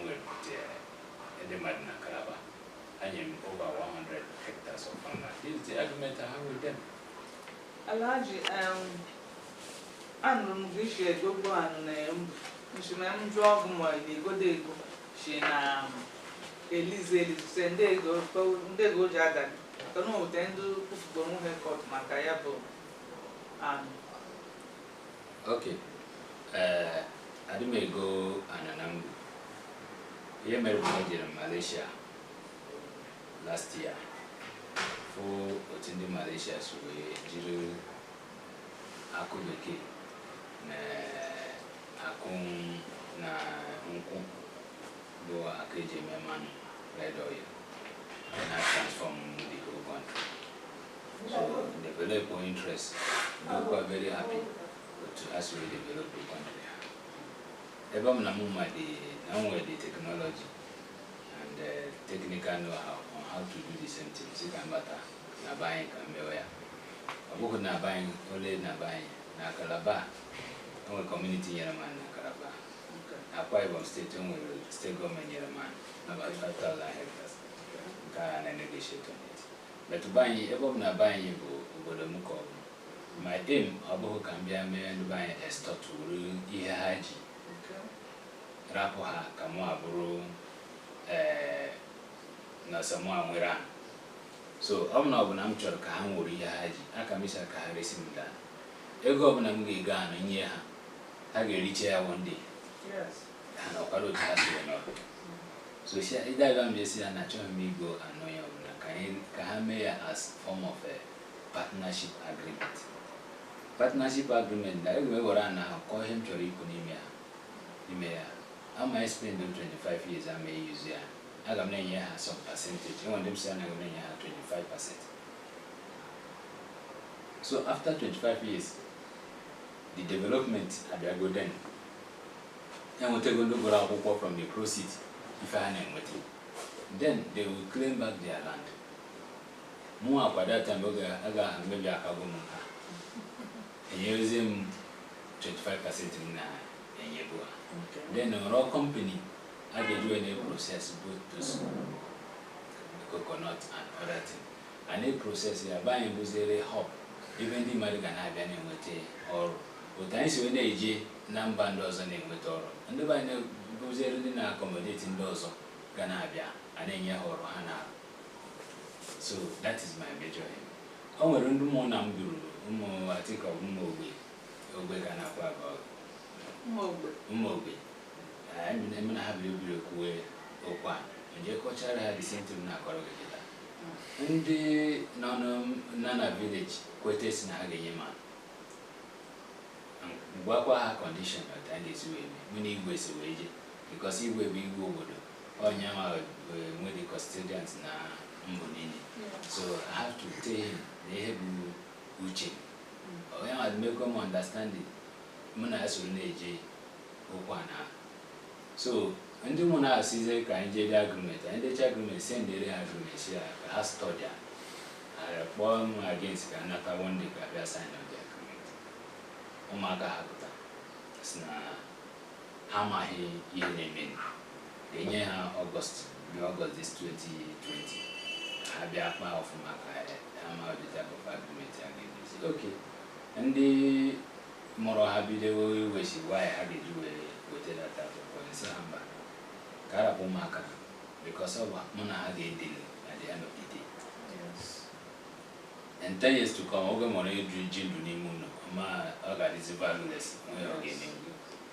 Speaker 2: the Madina Kalaba. I am over 100 hectares of farmland. This is the agreement I have with them.
Speaker 1: Alhaji, I'm going to go and I'm driving the good day. She Elize sende go jaga. Kanu utendo kufugomu hekot makayabo.
Speaker 2: Okay. I may go and here married in Malaysia last year. For attending Malaysia, so we did akubeke na akun na unku do akeje meman red oil and I transform the whole country. So develop interest. We are very happy to as we develop the country. Ebam na muma the technology and technical know-how on how to do the same thing. So can matter na buying can be where. Abuku na buying only na buying na Kalaba. Our community Yeraman na Kalaba. Akwa Ibom State state government Yeraman about 5,000 hectares. Can negotiate on it. But to buy Ebom na buying Bodomuko. My aim Abuku can be a man buying a store to Ihaji. Rapoha Kamwa Buru Nasamwa Mwira. So I'm not going to Kahan Wurihaji. I can miss a Kaharisim Dan. A governor Mugi Gan in Yaha. I get rich here one day.
Speaker 1: Yes.
Speaker 2: And I'll follow that. So she died on this and I told me go and know your Kahamea as form of a partnership agreement. Partnership agreement, I will run now, call him to Ripunimia. I might spend them 25 years, I may use here. I got some percentage. You want them saying I got 25%. So after 25 years, the development at the golden. I want to go out from the proceeds if I am with it. Then they will claim back their land. More by that time, I got maybe a carbon. And using 25% in Enugu. Then our company, I can do any process both those coconut and other things. And they process here buying was very hot. Even the American have any or times when they number and those on with or and the by no goes in accommodating those Ganabia and then Yahor Hana. So that is my major aim. Oh, we're in more number, I think of Mobi, Obeganapa about Mobi. I'm going to have you be away or one, and your coach had the same thing now. And the Nana village, quotes in Hagayama. What her condition at and is way, many ways away because he will be good or Yama with the custodians now. So I have to tell him they have Uchi. Or I make them understand it. Mona has age Okwana. So, and the Mona sees a kind of agreement, and the agreement send the agreement here has studied. I form against another one day can sign of the agreement. Omaga Hakuta. Sna Hamahi Yenemin. The year August this 2020. Have you applied for my I'm out the type of agreement again. Okay. And the moral habit they will wish why I had to do with that type of policy. Carapomaka because of what Mona had a deal at the end of the day.
Speaker 1: Yes.
Speaker 2: And 10 years to come, Oga Money Jin to Nimuno, my Oga is valueless.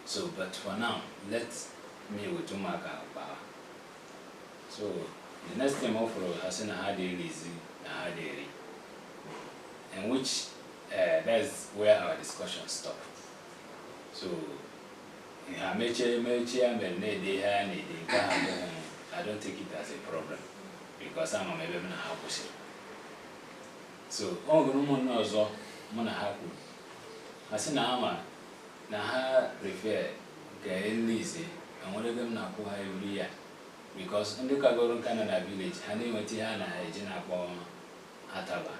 Speaker 2: So, but for now, let me with Tumaka power. So, the next time offer has an hard easy, and which that's where our discussion stopped. So, I don't take it as a problem because I'm a member of the house. So, all the woman knows all Mona Haku. I said, now, I prefer getting easy and one of them now every year. Because in the Kagoron Canada village, Hani Matiana, Jinapon Ataba,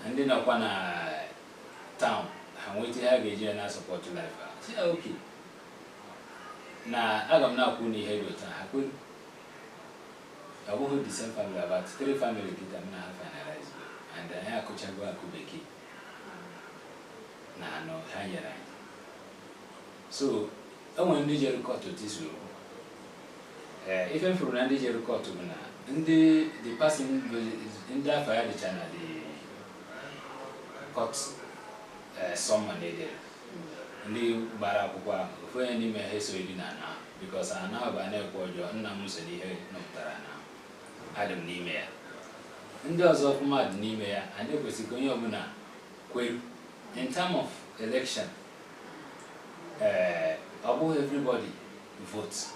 Speaker 2: and then upon a town, and waiting to have a general support to life. Say, okay. Now, I am now Kuni head with I could. I will hold the same family about 3 family get a half analyzed, and I have Cochagua Kubeki. Now, no, hang so, I want to get a cut to this room. If I'm from Nandi record to Muna, and the person in that fire the channel, the caught someone there. And the Barapua, for any may have so now, because I now by no cordial, and I'm Musili no Tarana. Adam Nimea. And those of Mad Nimea, and there was a Gonyobuna. In terms of election, above everybody votes.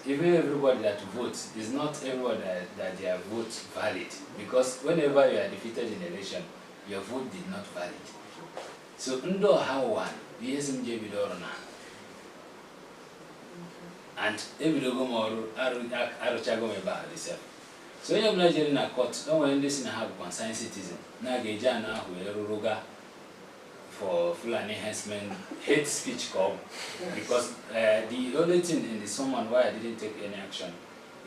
Speaker 2: Even everybody that votes is not everybody that their vote valid, because whenever you are defeated in election, your vote did not valid. So undo how one BSMJ bidorona and ebidogomoru aruchago meba itself. So you are in a court, don't want this in a have concerned citizen. Nagejana who for full enhancement hate speech call because the only thing in the someone why I didn't take any action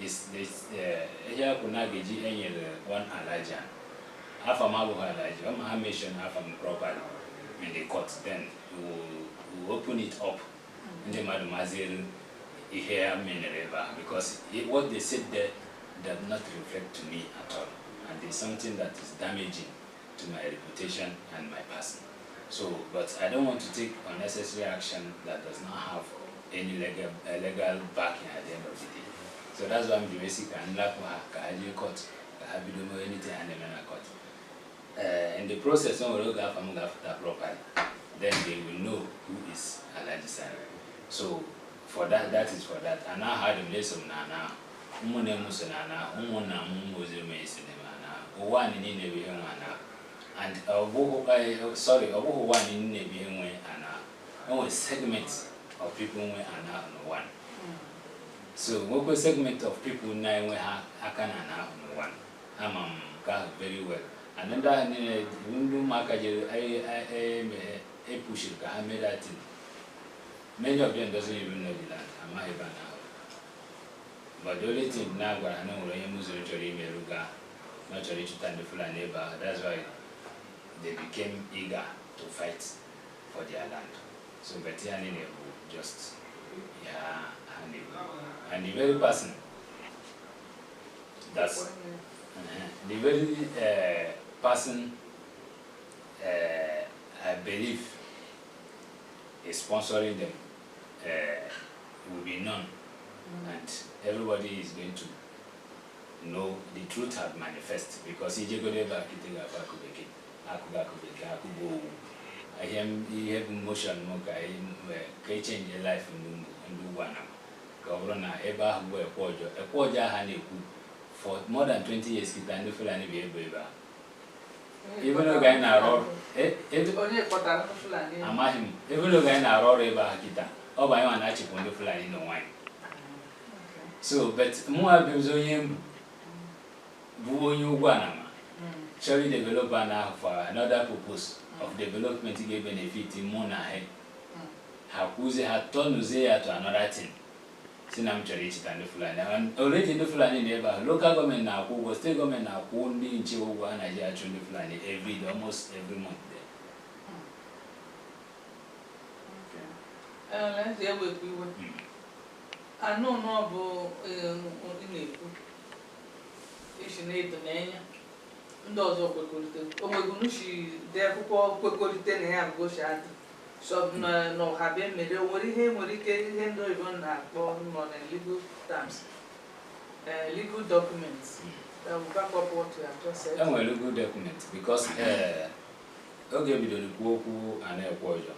Speaker 2: is this here Kunageji any one Alhaji half a Mabu Alhaji, I'm mentioned half a properly in the court, then you open it up in the Madam Azir here because what they said there does not reflect to me at all, and it's something that is damaging to my reputation and my person. So, but I don't want to take unnecessary action that does not have any legal backing at the end of the day. So that's why I'm the basic and Kahaji court, Kahabidomo anything and the court. In the process, when we look at that properly, then they will know who is Alhaji Sani. So for that, that is for that. And I had a lesson now. Umune Musanana, Umuna Muzume Cinemana, one in Nebiana. And sorry, one in Nebian and segments of people we are now one. So what segment of people now we have one. I'm very well. And then window market I push it, I made that thing. Many of them doesn't even know the land. I'm not even now. But the only thing now I know I am literally Meruga, not to reach the full neighbor. That's why they became eager to fight for their land. So Betiani just and the very person that's the very person I believe is sponsoring them will be known, and everybody is going to know the truth have manifest, because he just go there back I have emotion can change your life in Ugwanama. Governor Eba who a for more than 20 years he can feel any baby. Even though guy na roar even though guy na roar Eba Kita, or by one actually on the fly no wine. So but more Bimzoyim Ugwanama. Surely developer now for another purpose of development to give benefit in Mona head. Hakuze had turned to another thing. Sinam Church and the Fulani. And already the Fulani neighbor, local government now, who was state government now, who only in Chihuahua and I actually Fulani almost every month
Speaker 1: there. Let's hear what we want. I know no about in the those of the Omagunushi, therefore, Quacolite have go shad. So no have been made over him, or he can handle even more than legal terms. Legal documents that will back up what you have just said.
Speaker 2: And well, legal documents because okay, we don't go and a quarter.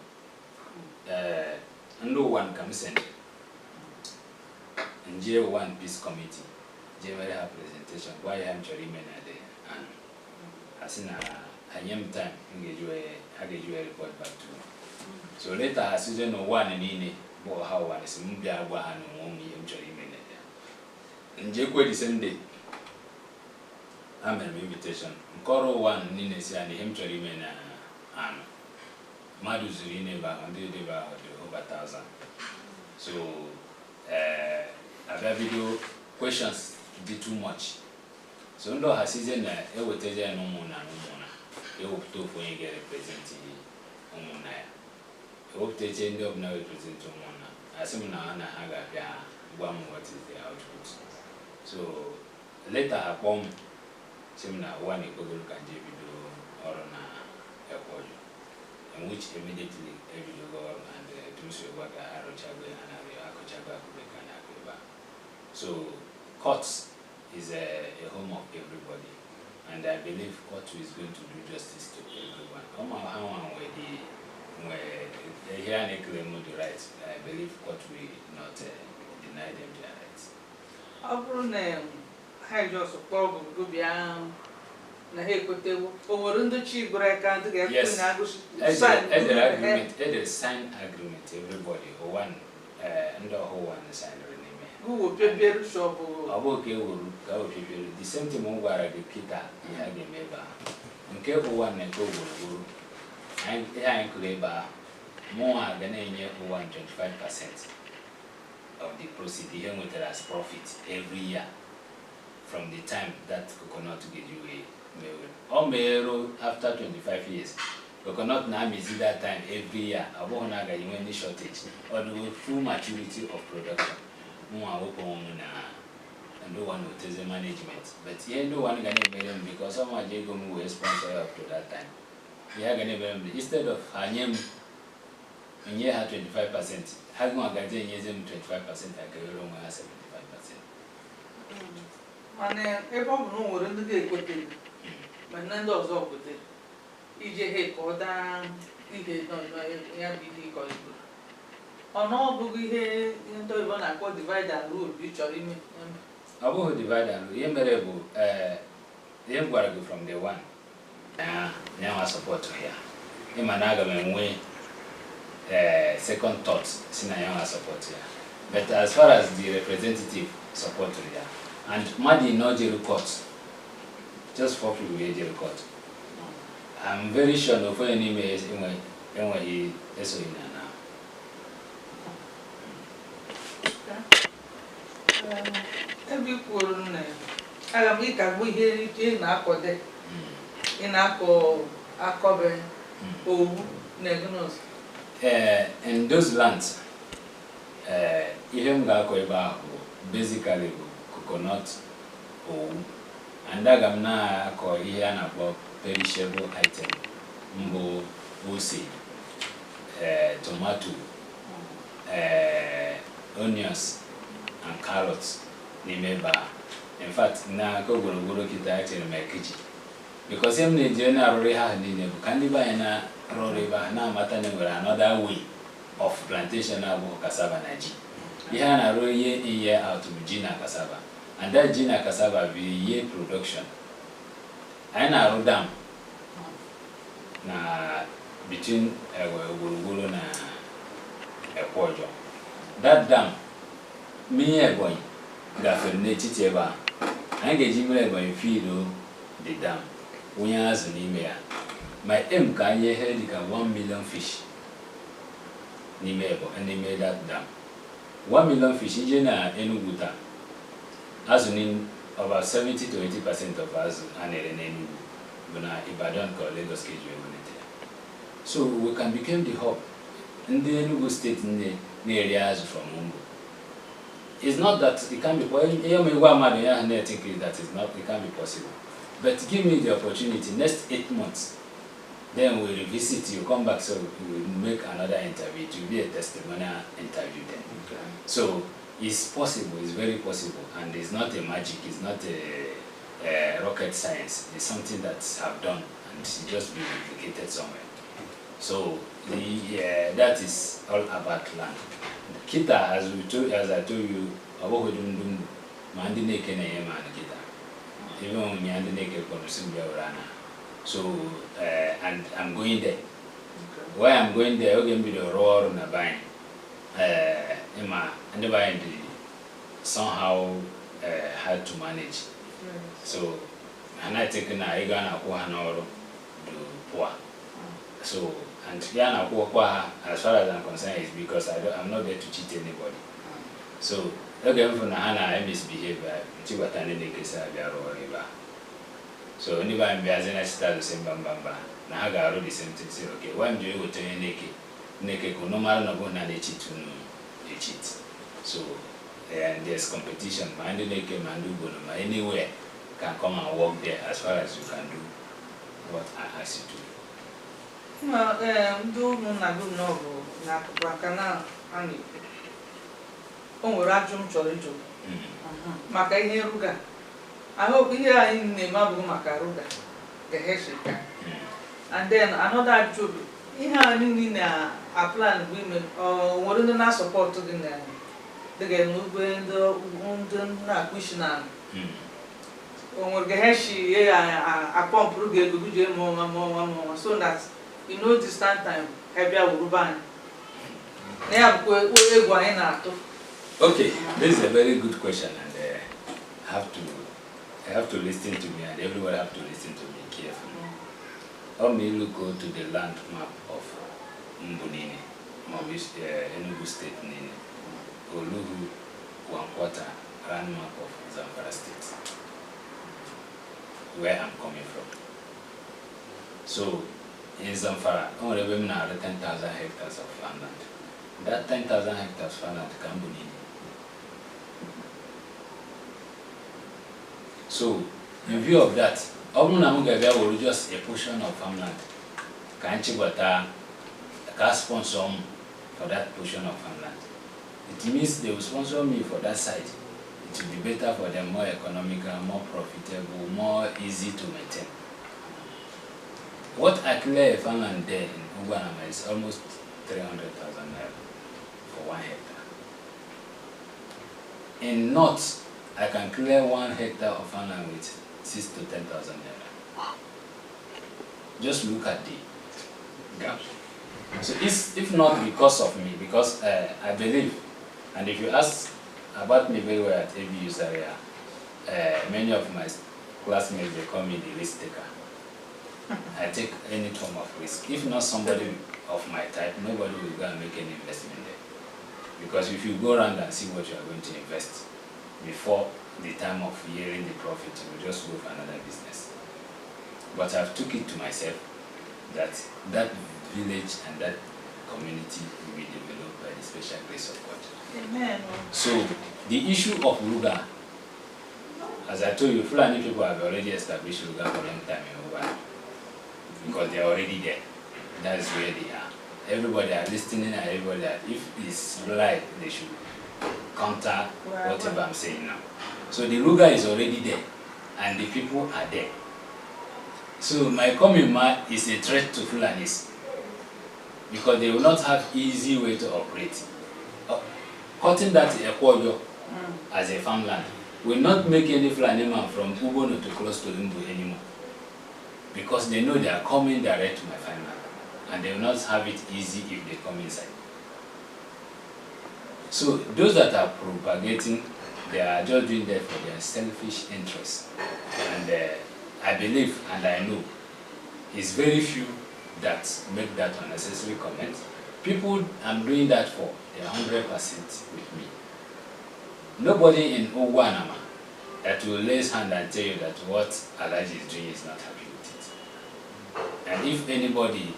Speaker 2: No one comes in. And J1 Peace Committee, J1 presentation, why I'm Chorimen there. And as in a young time, I gave you a report back to me. So later, as you know, one and in it, how one is Mumbia, one and only Chorimen there. And J1 the same day, I'm an invitation. Coro one, Nines and him Chorimen and Maduzuri never, and they never over 1,000. So, a video questions did too much. So no has season I will tell you no more. You hope to for you get representing Omona. I hope they change up now represent Omona. As soon as I have one what is the output. So later I come seminar one equal can video or on a quarter, in which immediately a video go and do so work at Rochabe and Akochaba. So courts is a home of everybody, and I believe court is going to do justice to everyone. How they hear and claim the rights, I believe court will not deny them their rights.
Speaker 1: I just go beyond the Hekote over the chief, but I can't get
Speaker 2: sign agreement, everybody, or one and the whole one sign.
Speaker 1: Who will prepare shop?
Speaker 2: Okay, the same thing over the Kita, he had a member. And careful one and go. And I could more than a year for 125% of the proceeds here with as profit every year from the time that coconut to get you a meal. Or meal after 25 years. Coconut now is that time every year. I won't have any shortage or the full maturity of production. More open and no one will tell the management. But here no one can even because someone will sponsor up to that time. We are going to instead of her name and you had 25%, having a guardian using 25%, I can only have 75%.
Speaker 1: And if I'm no in the day with it, but none does up with it. EJ head or down, EJ no, BD call it. Or no, boogie here into one I call divide and rule, which are in me.
Speaker 2: I will divide and rule. Yemberable, the Embargo from the one. Now I support here. In Managam way, second thoughts, Sinayama support here. But as far as the representative support here, and Madi no jail court, just for people jail court. I'm very sure no for any mails when he is in now.
Speaker 1: Every poor I am we hear it in Akode. In Ako, Akobe, oh, Negunos.
Speaker 2: in those lands, even basically coconut and na ko here na perishable item mbo ose tomato onions and carrots n'ime ba. In fact na ko goro kita actually my kitchen because em na je na rori ha ni ne kan di ba na rori ba na mata ne nwere another way of plantation na bụ cassava na ji ihe na rori year out ji na cassava. And that gina cassava be year production. I na dam na between Ugwanama na Ekwojo. That dam me going gafere eba. I get jimere going feed the dam. Unya azu n'ime ya. My aim ka anye held 1 million fish. N'ime ebo and they made that dam. 1 million fish ije na Enugu ta. As in about 70 to 80% of us are in Enugu, but Ibadan called Lagos schedule. So we can become the hub in the Enugu state in the areas from Mungo. It's not that it can be possible. I think that is not. It can be possible. But give me the opportunity. Next 8 months, then we'll revisit you. Come back, so we will make another interview. It will be a testimonial interview then. Okay. So. It's possible, it's very possible, and it's not a magic, it's not a rocket science. It's something that's have done and it's just been replicated somewhere. So that is all about land. Kita, as I told you, mandi neke na yema na kita. Even when mandi neke konusimbi urana. So and I'm going there. Why I'm going there? I'm going to be the roar na buying. And somehow had to manage. So, and I take na igana kuhanoro do poa. So, and yana kuwa as far as I'm concerned is because I'm not there to cheat anybody. So, again for Nahana I misbehave. Chibatani nekesa biaro riba. So, anybody biazena start the same bamba. Nahaga already same thing. Say, okay, when do you go to neke kunomara na go na cheat to they cheat. So and there's competition. Mandu neke mandu bonoma anywhere can come and work there as far as you can do what I ask you to do.
Speaker 1: Do no na bakana ani. O rajum chorijo. Maka ihe ruga. I hope ihe anyị na-eme bụ maka ruga. Geheshika. And then another job. Ihe anyị na plan women or ndị na support gị na the movement ndị na kwishina o nwere geheshi a pump ruga ego buje mo so that you know this time hebia uruban na ya bụ ego anyị na-atụ.
Speaker 2: Okay, this is a very good question, and I have to listen to me, and everyone have to listen to me carefully. Let me look to the land map of Mbunini, Enugu State, Nini, Olugu, 1/4 land map of Zamfara State, where I'm coming from. So, in Zamfara, only women are 10,000 hectares of farmland. That 10,000 hectares farmland can Mbunini. So, in view of that, Obunamuga will just a portion of farmland. Kanchibata can sponsor for that portion of farmland. It means they will sponsor me for that side. It will be better for them, more economical, more profitable, more easy to maintain. What I clear a farmland there in Ugwanama is almost 300,000 naira for 1 hectare. In North, I can clear 1 hectare of farmland with 6,000 to 10,000 naira. Just look at the gap. So if not because of me, because I believe, and if you ask about me very well at ABU's area, many of my classmates, they call me the risk taker. I take any form of risk. If not somebody of my type, nobody will go and make any investment there. Because if you go around and see what you are going to invest, before the time of hearing the profit, you will just go for another business. But I've took it to myself that that village and that community will be developed by the special grace of God.
Speaker 1: Amen.
Speaker 2: So the issue of Luga, as I told you, Fulani people have already established Luga for a long time in Ugwanama because they are already there. That's where they are. Everybody are listening and everybody are, if it's right, they should counter whatever I'm saying now. So the Luga is already there and the people are there. So my coming is a threat to Fulanis because they will not have easy way to operate. Cutting that Ekwoyo as a farmland will not make any Fulani man from Ubono to close to Mbu anymore because they know they are coming direct to my farmland and they will not have it easy if they come inside. So those that are propagating, they are just doing that for their selfish interests. And I believe and I know it's very few that make that unnecessary comment. People I'm doing that for, they are 100% with me. Nobody in Ugwanama that will raise hand and tell you that what Alhaji is doing is not happy with it. And if anybody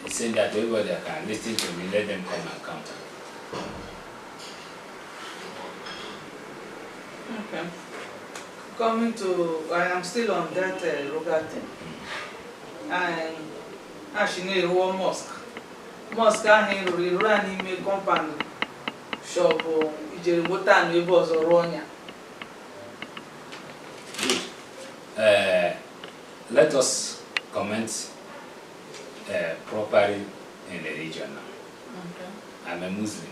Speaker 2: is saying that everybody can listen to me, let them come and counter.
Speaker 1: Okay. Coming to, I am still on that Ruga thing. And actually, a mosque. Mosque I run in a compound shop or Ijerimutan neighbors or Ronya.
Speaker 2: Good. Let us comment properly in the region now.
Speaker 1: Okay.
Speaker 2: I'm a Muslim.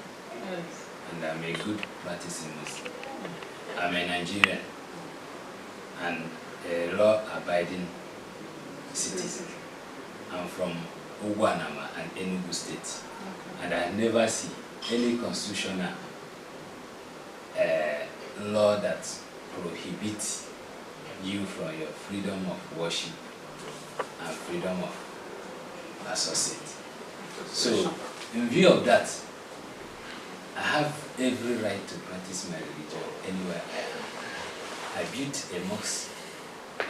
Speaker 1: Yes.
Speaker 2: And I'm a good practicing Muslim. I'm a Nigerian and a law-abiding citizen. I'm from Ugwanama and Enugu State. Okay. And I never see any constitutional law that prohibits you from your freedom of worship and freedom of associate. So, in view of that, I have every right to practice my religion anywhere I am. I built a mosque,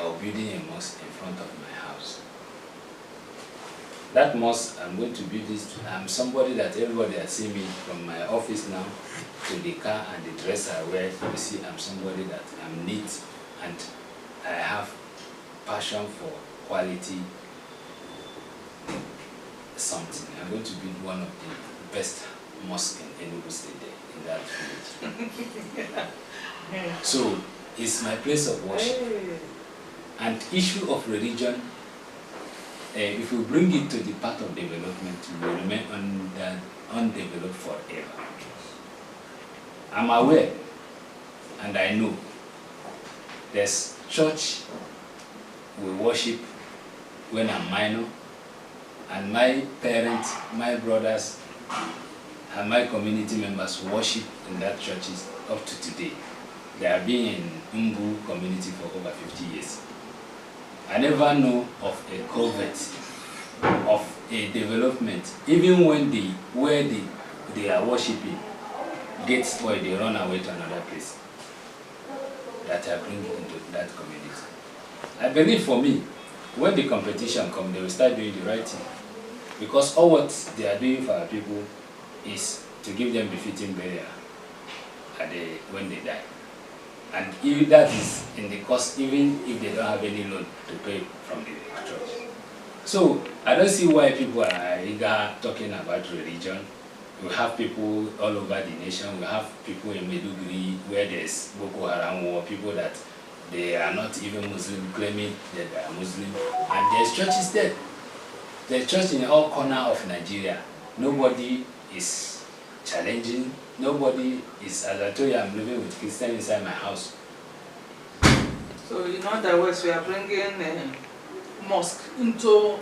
Speaker 2: or building a mosque in front of my house. That mosque, I'm going to build this. I'm somebody that everybody has seen me from my office now to the car and the dress I wear. You see, I'm somebody that I'm neat and I have passion for quality something. I'm going to build one of the best mosques in Enugu State in that village. So it's my place of worship. And issue of religion, if we bring it to the path of development, we will remain undeveloped forever. I'm aware and I know there's church we worship when I'm minor, and my parents, my brothers, and my community members worship in that churches up to today. They have been in Umbu community for over 50 years. I never know of a covert, of a development, even when where they are worshiping gets spoiled, they run away to another place that I bring into that community. I believe for me, when the competition comes, they will start doing the right thing. Because all what they are doing for our people is to give them befitting burial when they die. And if that is in the cost, even if they don't have any loan to pay from the church. So I don't see why people are eager talking about religion. We have people all over the nation. We have people in Maiduguri where there's Boko Haram war, people that they are not even Muslim, claiming that they are Muslim. And there's churches there. There's church in all corners of Nigeria. Nobody is challenging. Nobody is, as I told you, I'm living with Christians inside my house.
Speaker 1: So in other words, we are bringing mosque into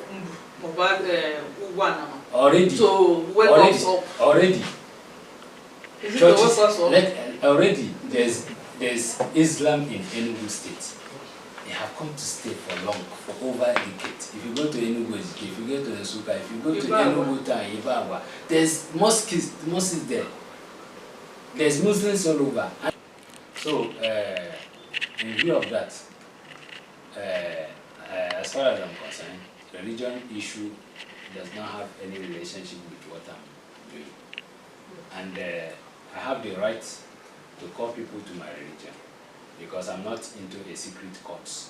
Speaker 1: Ugwanama.
Speaker 2: Already.
Speaker 1: So wake us up.
Speaker 2: Already.
Speaker 1: Is it to wake us up?
Speaker 2: Already. There's Islam in Enugu State. They have come to stay for long, for over a decade. If you go to Enugu, if you go to Nsukka, if you go to Enugu town, Ibawa, there's mosques there. There's Muslims all over. So, in view of that, as far as I'm concerned, religion issue does not have any relationship with what I'm doing. And I have the right to call people to my religion because I'm not into a secret cult.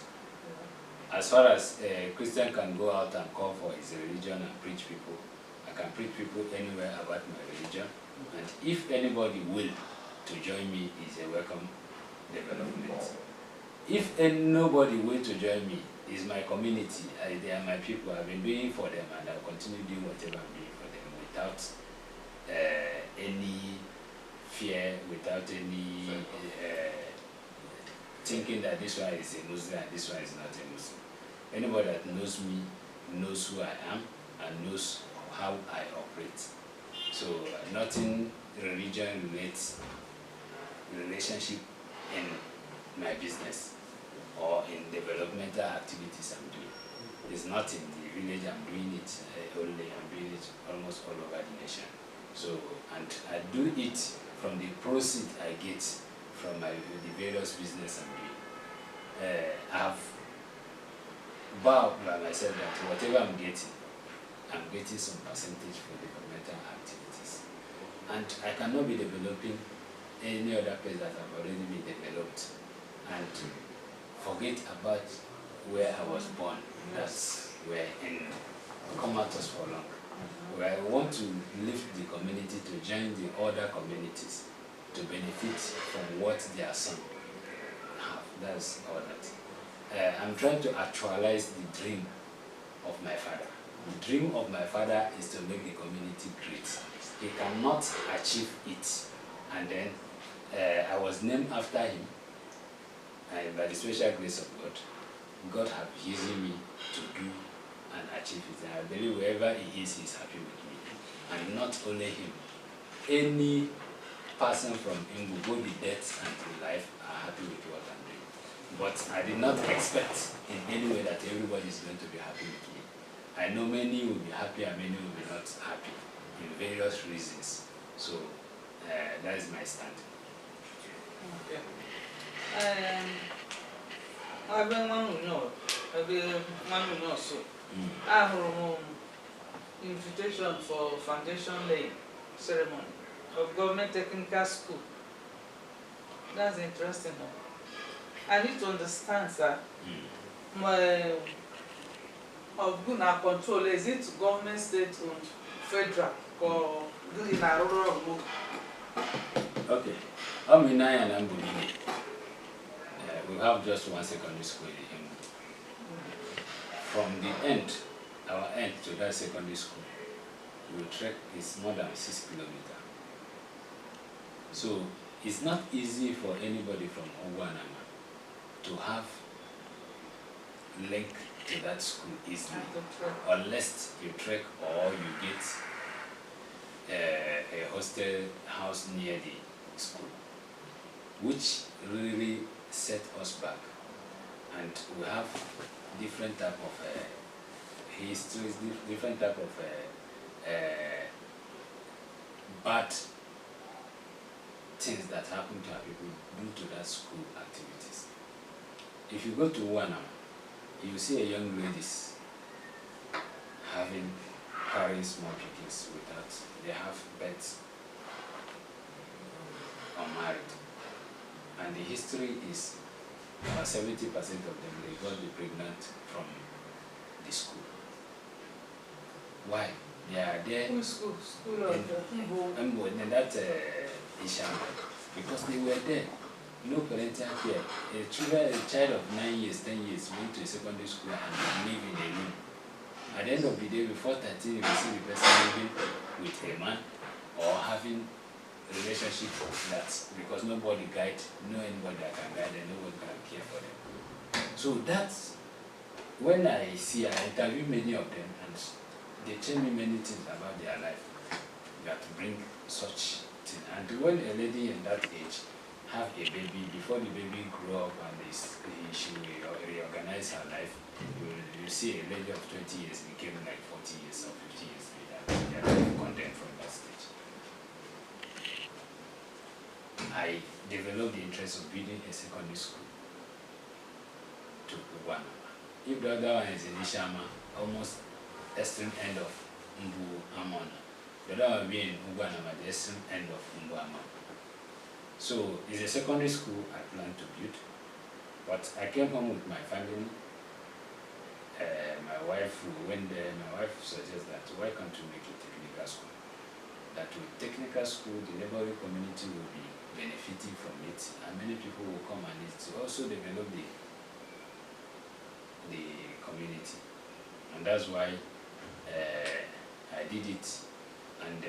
Speaker 2: As far as a Christian can go out and call for his religion and preach people, I can preach people anywhere about my religion. And if anybody will to join me, is a welcome development. If nobody will to join me, is my community, they are my people. I've been doing for them and I'll continue doing whatever I'm doing for them without any fear, without any thinking that this one is a Muslim and this one is not a Muslim. Anybody that knows me knows who I am and knows how I operate. So nothing religion relates relationship in my business or in developmental activities I'm doing. It's not in the village I'm doing it only, I'm doing it almost all over the nation. So, and I do it from the proceeds I get from the various business I'm doing. I've vowed by myself that whatever I'm getting some percentage for developmental activities. And I cannot be developing any other place that have already been developed and forget about where I was born. That's where in Comatos for long. Where I want to lift the community to join the other communities to benefit from what their son have. That's all that. I'm trying to actualize the dream of my father. The dream of my father is to make the community great. He cannot achieve it. And then I was named after him, and by the special grace of God, God has used me to do and achieve it. And I believe wherever he is, he's happy with me. And not only him, any person from Enugu, both the dead and the life, are happy with what I'm doing. But I did not expect in any way that everybody is going to be happy with me. I know many will be happy and many will be not happy in various reasons. So that is my stand.
Speaker 1: Okay. I've been one so. I have invitation for foundation laying ceremony of government technical school. That's interesting. I need to understand, sir. My of good control, is it government, state, owned, federal, or do it in a rural mode?
Speaker 2: Okay. I'm in and we have just one secondary school in Enugu. From the end, our end to that secondary school, we trek is more than 6 kilometers. So it's not easy for anybody from Ugwanama to have link to that school easily, unless you trek or you get a hostel house near the school, which really set us back. And we have different type of histories, different type of bad things that happen to our people due to that school activities. If you go to Ugwanama, you see a young ladies carrying small pickings without, they have pets unmarried. And the history is 70% of them, they got pregnant from the school. Why? They are there in
Speaker 1: school of
Speaker 2: that Isham, because they were there. No parental care. A child of 9 years, 10 years went to a secondary school and live in a room. At the end of the day, before 13, you will see the person living with a man or having a relationship that's because nobody guide, no anybody that can guide them, nobody can care for them. So that's when I interview many of them and they tell me many things about their life that bring such things. And when a lady in that age have a baby, before the baby grow up and she will reorganize her life, you see a lady of 20 years became like 40 years or 50 years later. They are very content from that stage. I developed the interest of building a secondary school to Ugwanama. If the other one is in Ishama, almost extreme end of Mbu Amona, The other one being Ugwanama, the extreme end of Ugwanama. So it's a secondary school I plan to build. But I came home with my family. My wife went there. My wife suggested that why can't you make a technical school? That with technical school, the neighboring community will be benefiting from it, and many people will come and it also develop the community. And that's why I did it, and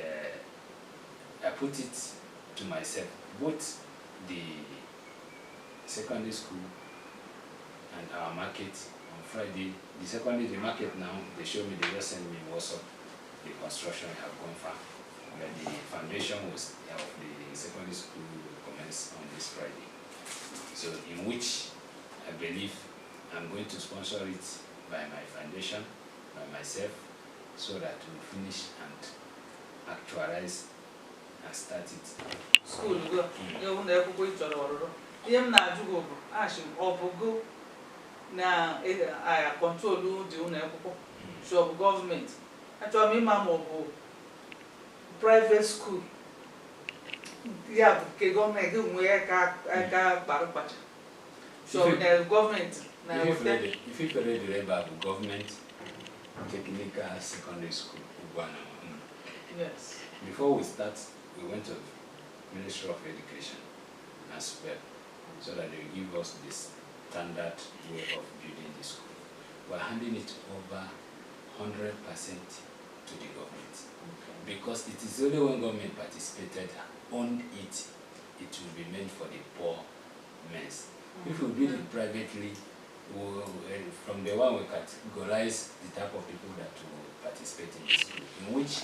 Speaker 2: I put it to myself, both the secondary school and our market on Friday. The secondary, the market now, they show me, they just send me WhatsApp, the construction have gone far. But the foundation was of the secondary school commenced on this Friday. So in which I believe I'm going to sponsor it by my foundation, by myself, so that we'll finish and actualize and start it.
Speaker 1: School go. You won't ever go to Ororo. You na jugo. Ashim obugo. Na I control the unepo. So government. Actually, me mama obu private school. Yeah, because government do we eka barupacha. So the government.
Speaker 2: If you read the about government technical secondary school, Ugwanama.
Speaker 1: Yes.
Speaker 2: Before we start, we went to Ministry of Education as well, so that they give us this standard way of building the school. We're handing it over 100% to the government. Okay. Because it is only when government participated, owned it, it will be meant for the poor men. If we build it privately, from the one we categorize the type of people that will participate in the school, in which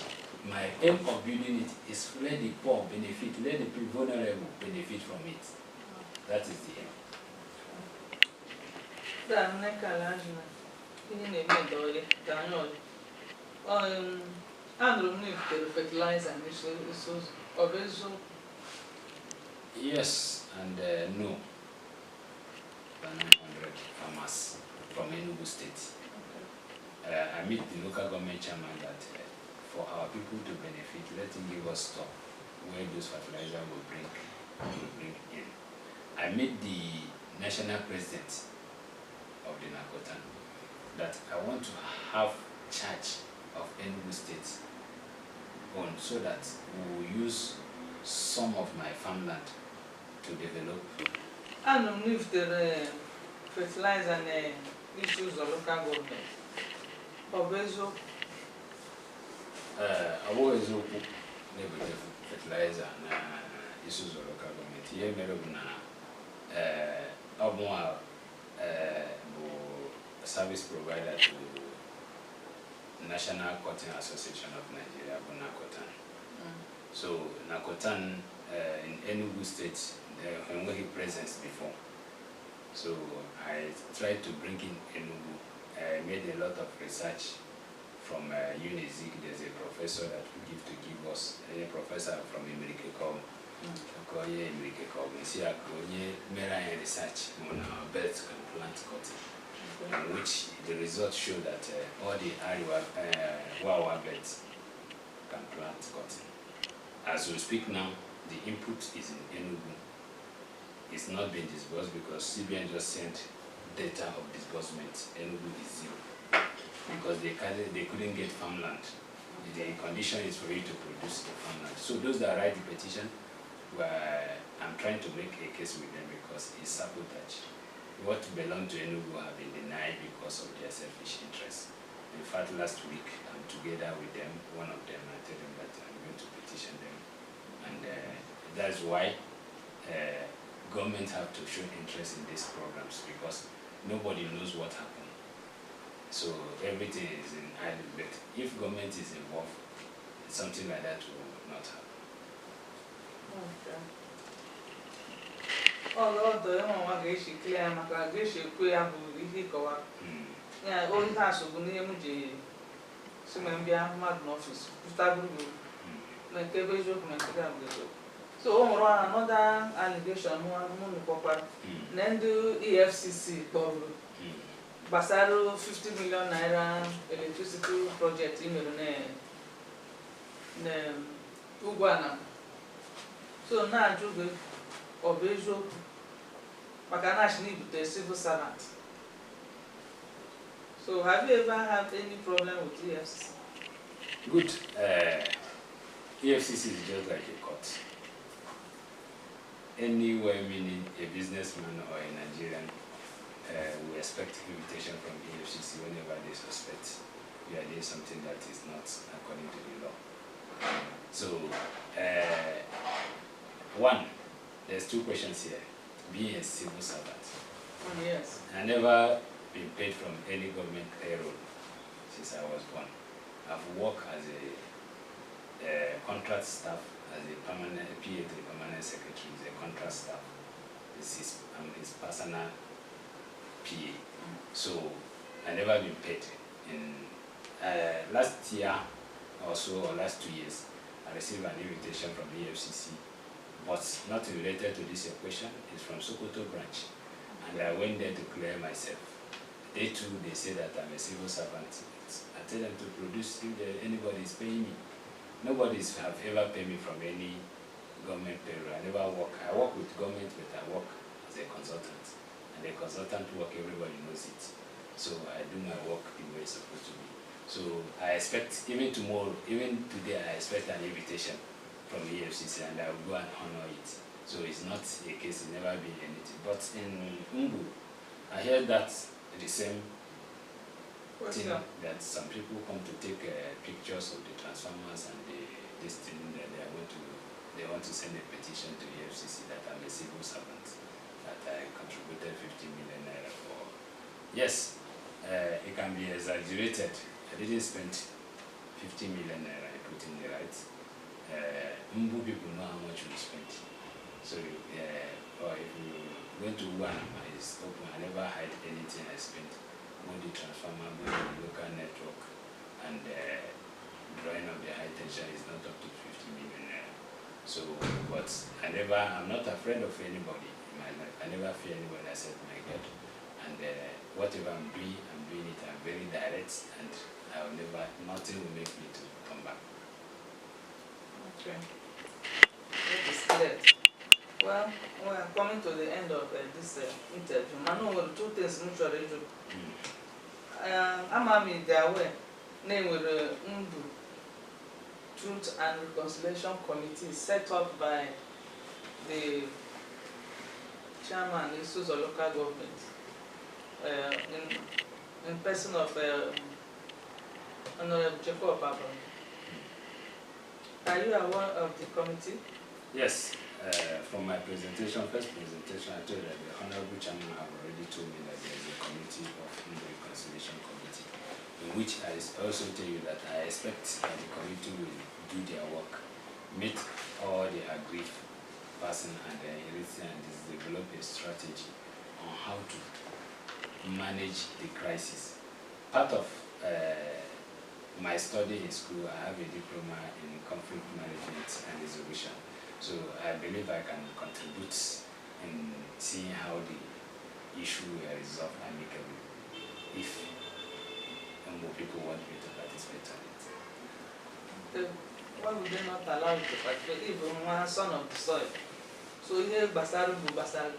Speaker 2: my aim of building it is to let the poor benefit, let the vulnerable benefit from it. That is the aim. Yes and no. 900 farmers from Enugu State. I meet the local government chairman that for our people to benefit, let him give us stock where those fertilizer will bring in. I met the national president of the Nakotan that I want to have charge of Enugu State on, so that we will use some of my farmland to develop.
Speaker 1: I don't know if the fertilizer and issues of local government. Obezo.
Speaker 2: I always look at fertilizer and issues of local government. Here, service provider to National Cotton Association of Nigeria, Nakotan. So Nakotan in Enugu State, when we presence before. So I tried to bring in Enugu. I made a lot of research from UNIZIC. There's a professor that we give us, a professor from America called research on our belt can plant cotton, in which the results show that all the Wawa belts can plant cotton. As we speak now, the input is in Enugu. It's not been disbursed because CBN just sent data of disbursement. Enugu is 0 because they couldn't get farmland. The condition is for you to produce the farmland. So those that write the petition, I'm trying to make a case with them because it's sabotage. What belonged to Enugu have been denied because of their selfish interests. In fact, last week I'm together with them. One of them, I tell them that I'm going to petition them, and that's why government have to show interest in these programs, because nobody knows what happened. So everything is in idle. But if government is involved, something like that will not happen.
Speaker 1: Okay. Although the one is clear, my gracious queer will go up. Yeah, all tasks of the MG. Simambia Madden office, like a visual so another allegation then do EFCC Basaro 50 million naira electricity project in Ugwanama. So na ajụgo ọ bụ eziokwu maka na ashị n'ibute civil servant. So have you ever had any problem with EFCC?
Speaker 2: Good. EFCC is just like a court. Anywhere meaning a businessman or a Nigerian we expect invitation from EFCC whenever they suspect we are doing something that is not according to the law. So, one, there's two questions here. Being a civil servant.
Speaker 1: Oh, yes.
Speaker 2: I never been paid from any government payroll since I was born. I've worked as a contract staff, as a permanent PA to the permanent secretary, as a contract staff. I'm his personal PA. So I never been paid. In last year or so, or last 2 years, I received an invitation from the EFCC, but not related to this question. It's from Sokoto branch, and I went there to clear myself. They too, they say that I'm a civil servant. I tell them to produce if anybody is paying me. Nobody have ever paid me from any government payroll. I never work. I work with government, but I work as a consultant. And the consultant work, everybody knows it. So I do my work the way it's supposed to be. So I expect, even tomorrow, even today, I expect an invitation from the EFCC, and I will go and honor it. So it's not a case, it's never been anything. But in Enugu, I heard that the same thing, that some people come to take pictures of the transformers and this thing that they want to send a petition to the EFCC that I'm a civil servant, that I contributed 50 million naira for. Yes, it can be exaggerated. I didn't spend 50 million naira, I put in the right. Mbu people know how much we spent. So or if you went to Ugwanama, it's open. I never hide anything I spent. Both the transformer, both the local network, and drawing of the high tension is not up to 50 million naira. So, but I'm not afraid of anybody in my life. I never fear anybody except my God. And whatever I'm doing it. I'm very direct, and nothing will make me to come back.
Speaker 1: Okay. That is clear. Well, we are coming to the end of this interview. I know two things mutually do. I'm aware. Name with the Truth and Reconciliation Committee set up by the chairman issues of local government in person of Honorable Chuka-Osadebe. Are you aware of the committee?
Speaker 2: Yes. From my first presentation, I told that the Honorable Chairman have already told me that there is a committee of the Reconciliation Committee, in which I also tell you that I expect that the committee will do their work, meet all the aggrieved person and develop a strategy on how to manage the crisis. Part of my study in school, I have a diploma in conflict management and resolution. So I believe I can contribute in seeing how the issue will resolve amicably if more people want me to participate on it.
Speaker 1: Why would they not allow you to participate? Even one son of the soil. So here Basaru Basal.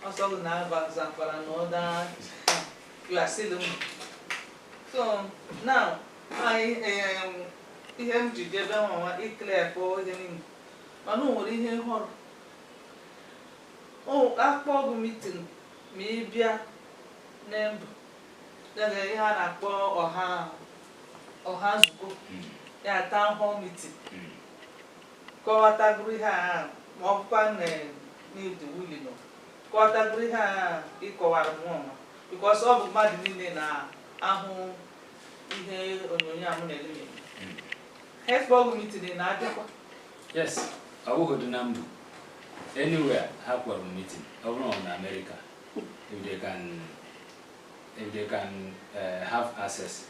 Speaker 1: Also now Zamfara and other you are still so now I am to give them one clear for him. I know what he heard. Oh, after meeting, maybe a name that they had a poor or has book. Yeah, town hall meeting. Go at agree her, more fun need the willing. Go at agree her equal one because all the mad in home. Ihe onyonya amu na-ele Hexbog meeting in Adekwa.
Speaker 2: Yes, I will go to Nambu. Anywhere, have a meeting. Over in America, if they can have access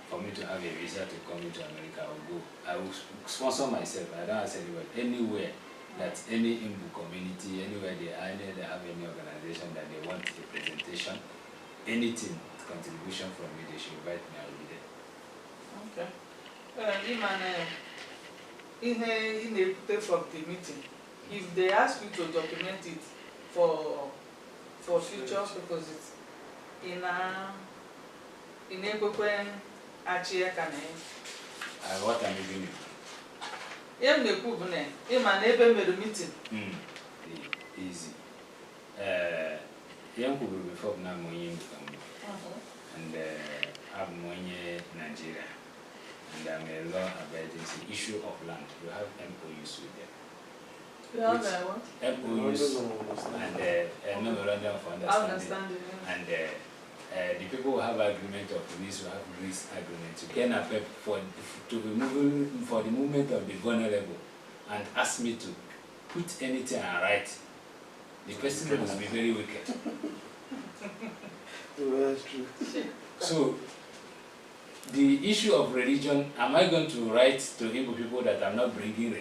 Speaker 2: for me to have a visa to come into America, I will go. I will sponsor myself. I don't ask anybody. Anywhere that any Imbu community, anywhere they have any organization that they want a presentation, anything, contribution from me, they should invite me. I will be there.
Speaker 1: Okay. from the meeting. If they ask you to document it for future purposes, in a achie kana
Speaker 2: what am I doing?
Speaker 1: Em na-ekwu bụ na ịma na ebe mere meeting.
Speaker 2: Easy. Young people before now money and I'm money Nigeria, and I'm a law about this issue of land. You have MOUs with them.
Speaker 1: You have what?
Speaker 2: MOUs and memorandum of understanding. And the people who have agreement of release will have release agreement. You can apply for the movement of the vulnerable and ask me to put anything and write. The person must be very wicked.
Speaker 3: Oh, that's true.
Speaker 2: So, the issue of religion, am I going to write to Igbo people that I'm not bringing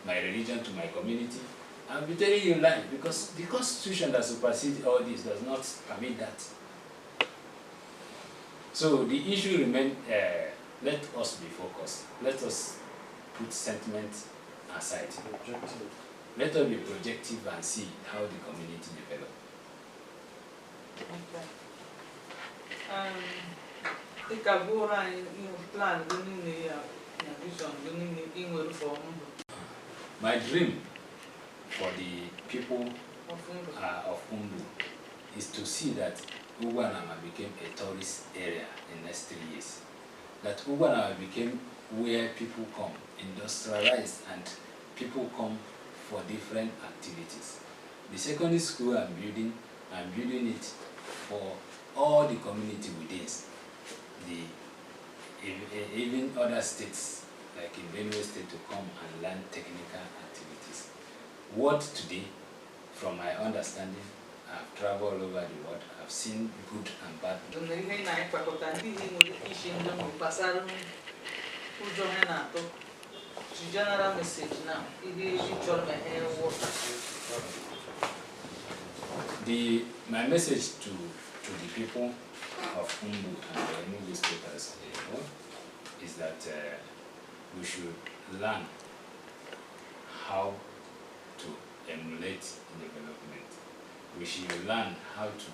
Speaker 2: my religion to my community? I'll be telling you lie, because the constitution that supersedes all this does not permit that. So the issue remains, let us be focused. Let us put sentiment aside. Let us be projective and see how the community develops. My dream for the people of Umbu is to see that Ugwanama became a tourist area in the next 3 years. That Ugwanama became where people come, industrialized, and people come for different activities. The secondary school I'm building it for all the community within. Even other states, like in Benue State, to come and learn technical activities. What today, from my understanding, I've traveled all over the world, I've seen good and bad.
Speaker 1: General message now.
Speaker 2: My message to the people of Umbu and the Enugu State as a whole is that we should learn how to emulate development. We should learn how to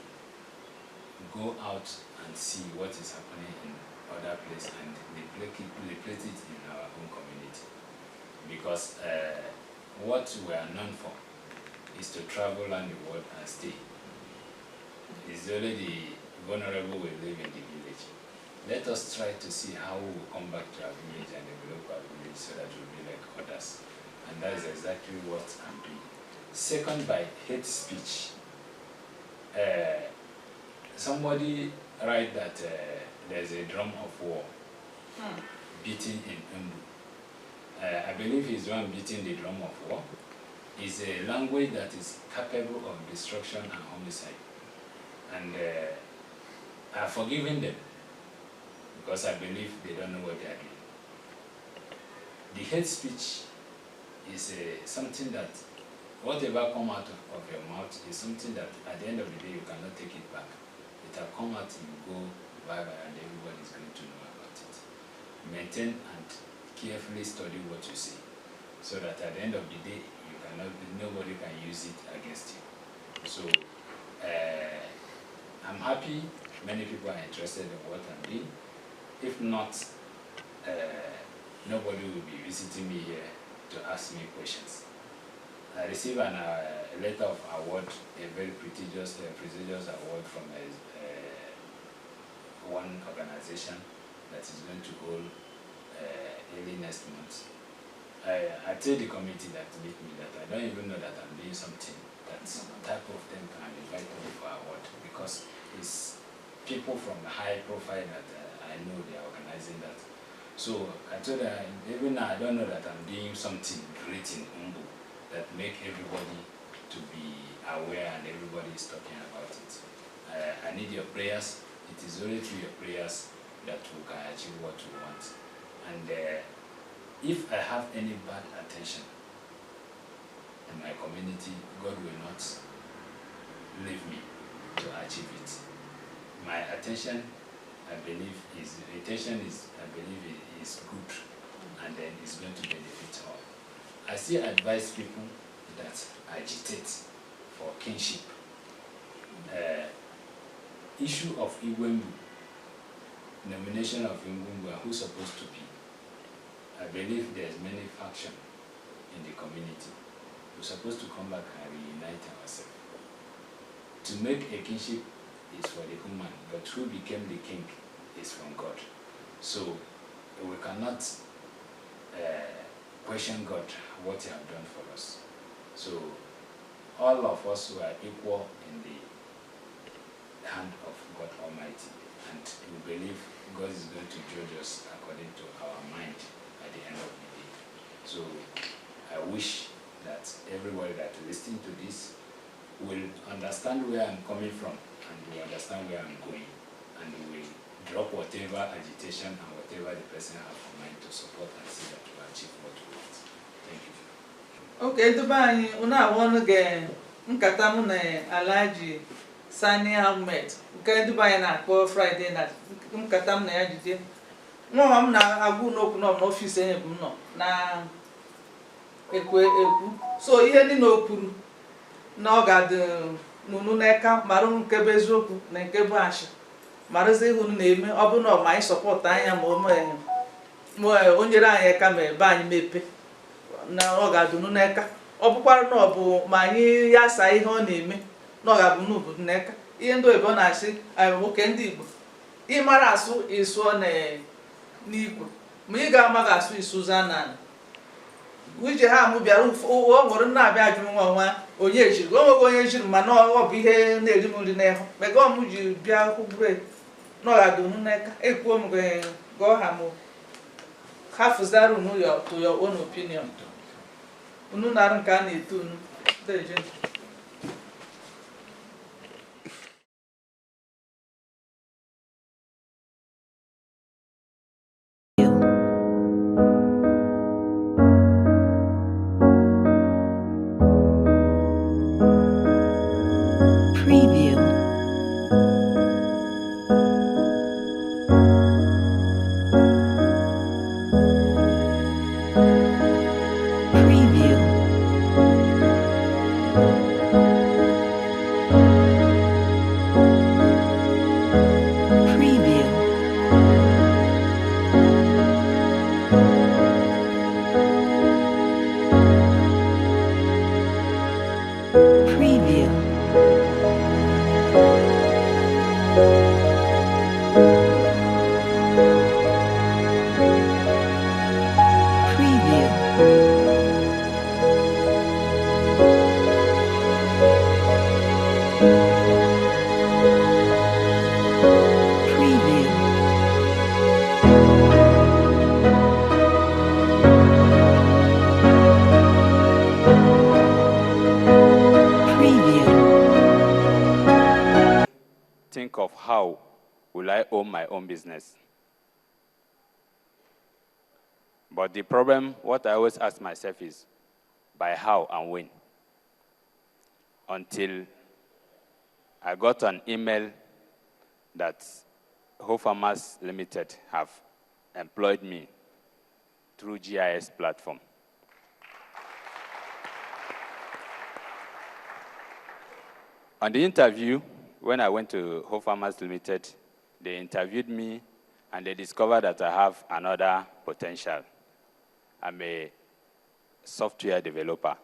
Speaker 2: go out and see what is happening in other places and replicate it in our own community. Because what we are known for is to travel around the world and stay. It's only the vulnerable will live in the village. Let us try to see how we will come back to our village and develop our village so that we'll be like others. And that is exactly what I'm doing. Second, by hate speech. Somebody write that there's a drum of war beating in Umbu. I believe he's one beating the drum of war. It's a language that is capable of destruction and homicide. And I've forgiven them because I believe they don't know what they are doing. The hate speech is something that whatever comes out of your mouth is something that at the end of the day you cannot take it back. It will come out, you go bye-bye, and everybody is going to know about it. Maintain and carefully study what you say, so that at the end of the day, nobody can use it against you. So I'm happy many people are interested in what I'm doing. If not, nobody will be visiting me here to ask me questions. I received a letter of award, a very prestigious award from one organization that is going to hold early next month. I tell the committee that meet me that I don't even know that I'm doing something that type of them can invite me for award, because it's people from the high profile that I know they are organizing that. So I told them, even now I don't know that I'm doing something great in Umbu that make everybody to be aware and everybody is talking about it. I need your prayers. It is only through your prayers that we can achieve what we want. And if I have any bad attention in my community, God will not leave me to achieve it. My attention, I believe, is good. and then it's going to benefit all. I still advise people that agitate for kinship. Issue of Igwembu, nomination of Igwembu, who's supposed to be. I believe there's many factions in the community. We're supposed to come back and reunite ourselves. To make a kinship is for the human, but who became the king is from God. So we cannot question God, what he has done for us. So all of us were equal in the hand of God Almighty, and we believe God is going to judge us according to our mind at the end of the day. So I wish that everybody that is listening to this will understand where I'm coming from, and will understand where I'm going, and will drop whatever agitation and whatever the person has in mind to support and see that we achieve what we want. Thank you.
Speaker 1: Okay, Dubai, una one again. Nkata mu na Alhaji Sani Ahmed. Nke Dubai na akpọ Friday na nkata mu na ya jide. Nwa m na agụ n'okwu n'ọfịs enye bụ nọ na ekwu. So ihe ndị na okwuru na ọ ga-adị n'unu n'aka mara nke bụ eziokwu na nke bụ asị. Marazi ihu na-eme ọ bụ na ma anyị sọpọt anya ma onyere anyị aka ma ebe anyị mepe na ọ ga-adị n'unu n'aka. Ọ bụkwara na ọ bụ ma anyị ya saa ihe ọ na-eme na ọ ga-abụ n'obodo n'aka. Ihe ndị oyibo na-asị anyị nwoke ndị Igbo ịmara asụ ịsụọ n'Igbo ma ị ga-amaghị asụ ịsụza n'ala. Wije ha mụ bịara o nwere na-abịa ajụ nwa onye ejiri o nweghị onye ejiri mana ọ bụ ihe na-eri m nri n'ịhụ mega ọmụ ji bịa kwubure na ọ ga-adị unu n'aka. Ekwuo m gụọ ha mụ ha fụzara unu to your own opinion. Unu na-arụ nke a na-eto unu deje.
Speaker 3: Think of how will I own my own business. But the problem, what I always ask myself is, by how and when? Until I got an email that Whole Farmers Limited have employed me through GIS platform. On the interview, when I went to Whole Farmers Limited, they interviewed me and they discovered that I have another potential. I'm a software developer,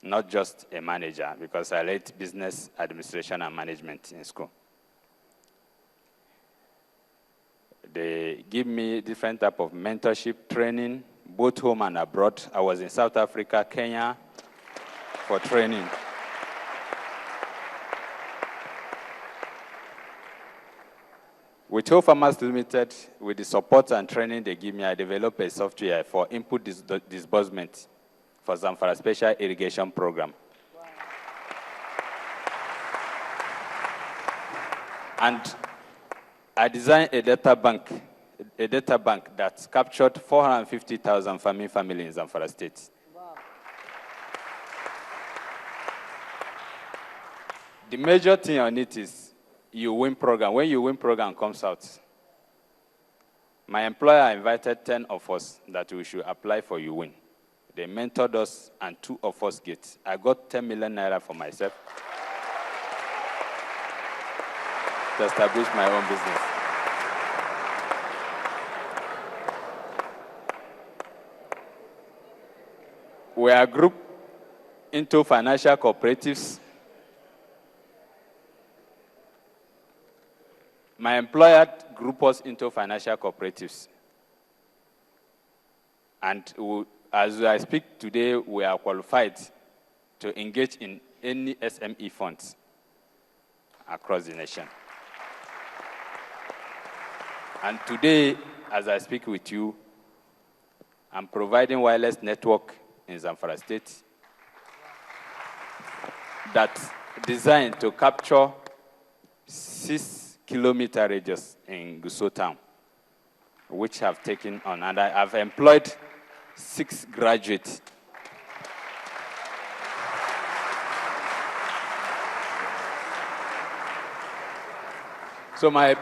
Speaker 3: not just a manager, because I led business administration and management in school. They give me different type of mentorship training, both home and abroad. I was in South Africa, Kenya, for training. With Whole Farmers Limited, with the support and training they give me, I developed a software for input disbursement for Zamfara Special Irrigation Program. Wow. And I designed a data bank that captured 450,000 farming families in Zamfara State. Wow. The major thing on it is you win program. When you win program comes out, My employer invited 10 of us that we should apply for UWIN. They mentored us, and 2 of us get. I got 10 million naira for myself to establish my own business. We are grouped into financial cooperatives. My employer grouped us into financial cooperatives. And as I speak today, we are qualified to engage in any SME funds across the nation. And today, as I speak with you, I'm providing wireless network in Zamfara State that's designed to capture 6-kilometer radius in Gusau town, which have taken on, and I have employed 6 graduates. So my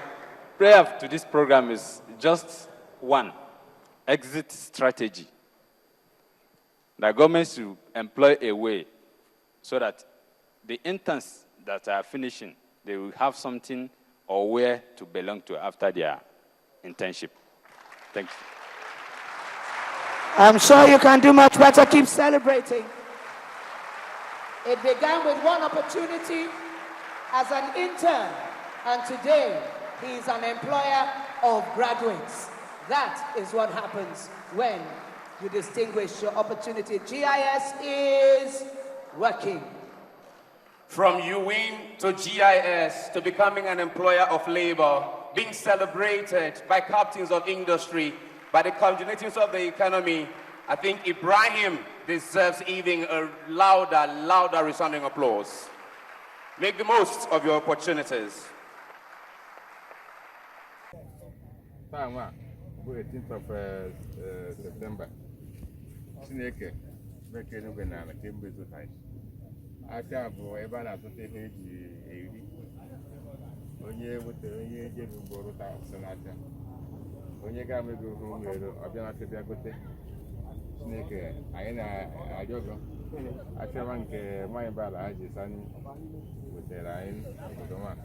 Speaker 3: prayer to this program is just one: exit strategy. The government should employ a way so that the interns that are finishing, they will have something or where to belong to after their internship. Thank you.
Speaker 4: I'm sure you can do much better. Keep celebrating. It began with one opportunity as an intern, and today he is an employer of graduates. That is what happens when you distinguish your opportunity. GIS is working.
Speaker 5: From UWIN to GIS to becoming an employer of labor, being celebrated by captains of industry, by the communities of the economy, I think Ibrahim deserves even a louder resounding applause. Make the most of your opportunities.
Speaker 6: 18th of September. Chineke make Enugu na ala kemgbe zụtara. Aka bụ ebe a na-azụta ihe eji eri. Onye wetere onye ejeghị ugboro taa sị n'aka. Onye ga-amego hụ nwere ọbịa na bịa gote. Chineke anyị na-arịọ gị. Achọwa nke nwanyị bụ Alhaji Sani wetere anyị obodo nwa.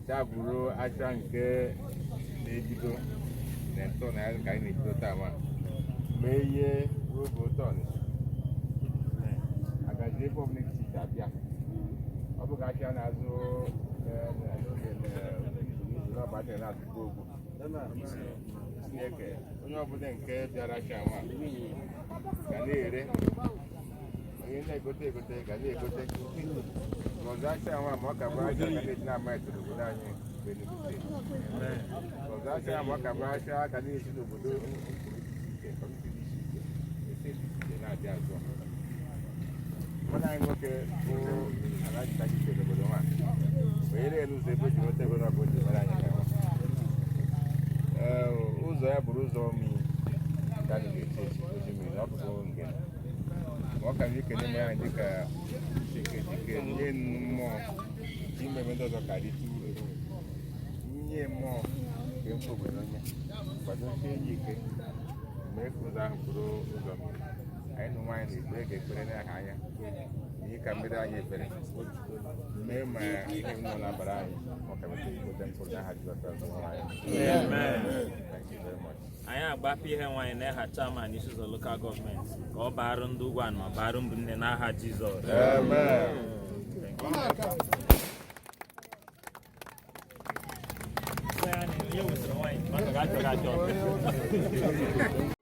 Speaker 6: Ya bụrụ acha nke na-ebido n'entọ na ya ka anyị na-ebido taa ma mee ihe ruo ụtọ agazi ebe ọbụla echiche abịa ọ bụ ka achịa na-azụ n'oge n'ọbata na-atụkọ ogwu Chineke onye ọbụla nke bịara achịa nwa ga na-ere onye na-egote ga na-egote n'ọzọ achịa nwa ma ọ ka bụrụ achịa ga na-eji na-ama etoro obodo anyị Enugu steeti ọzọ achịa ma ọ ka bụrụ achịa ga na-eji n'obodo na-abịa azụ mmadụ anyị nwoke bụ Alhaji Sani obodo nwa mgbe ere elu ụzọ ebe o ji nweta ego na bụ o ji mere anyị ka ụzọ ya bụrụ ụzọ mmiri ka anyị ga-eche ozi mmiri na ọ bụrụ nge ma ọ ka anyị ekele mere anyị dịka chike nye mmụọ ime ebe ndị ọzọ ka dị tụrụ nye mmụọ nke mkpa obodo onye kwadosie enyi ike mee ka ụzọ ahụ bụrụ ụzọ mmiri anyị na nwaanyị na-ekpe ga-ekpere n'aha anya ihe ka mmiri anyị ekpere mee ma ihe mmụọ na-abara anyị maka weta mkpụrụ n'aha Jizọs anyị.
Speaker 7: anyị agbapụ ihe nwaanyị n'aha chairman isi ụzọ local gọọmenti ka ọ barụ ndị Ugwanama ma barụ mbunne n'aha Jizọs. Amen.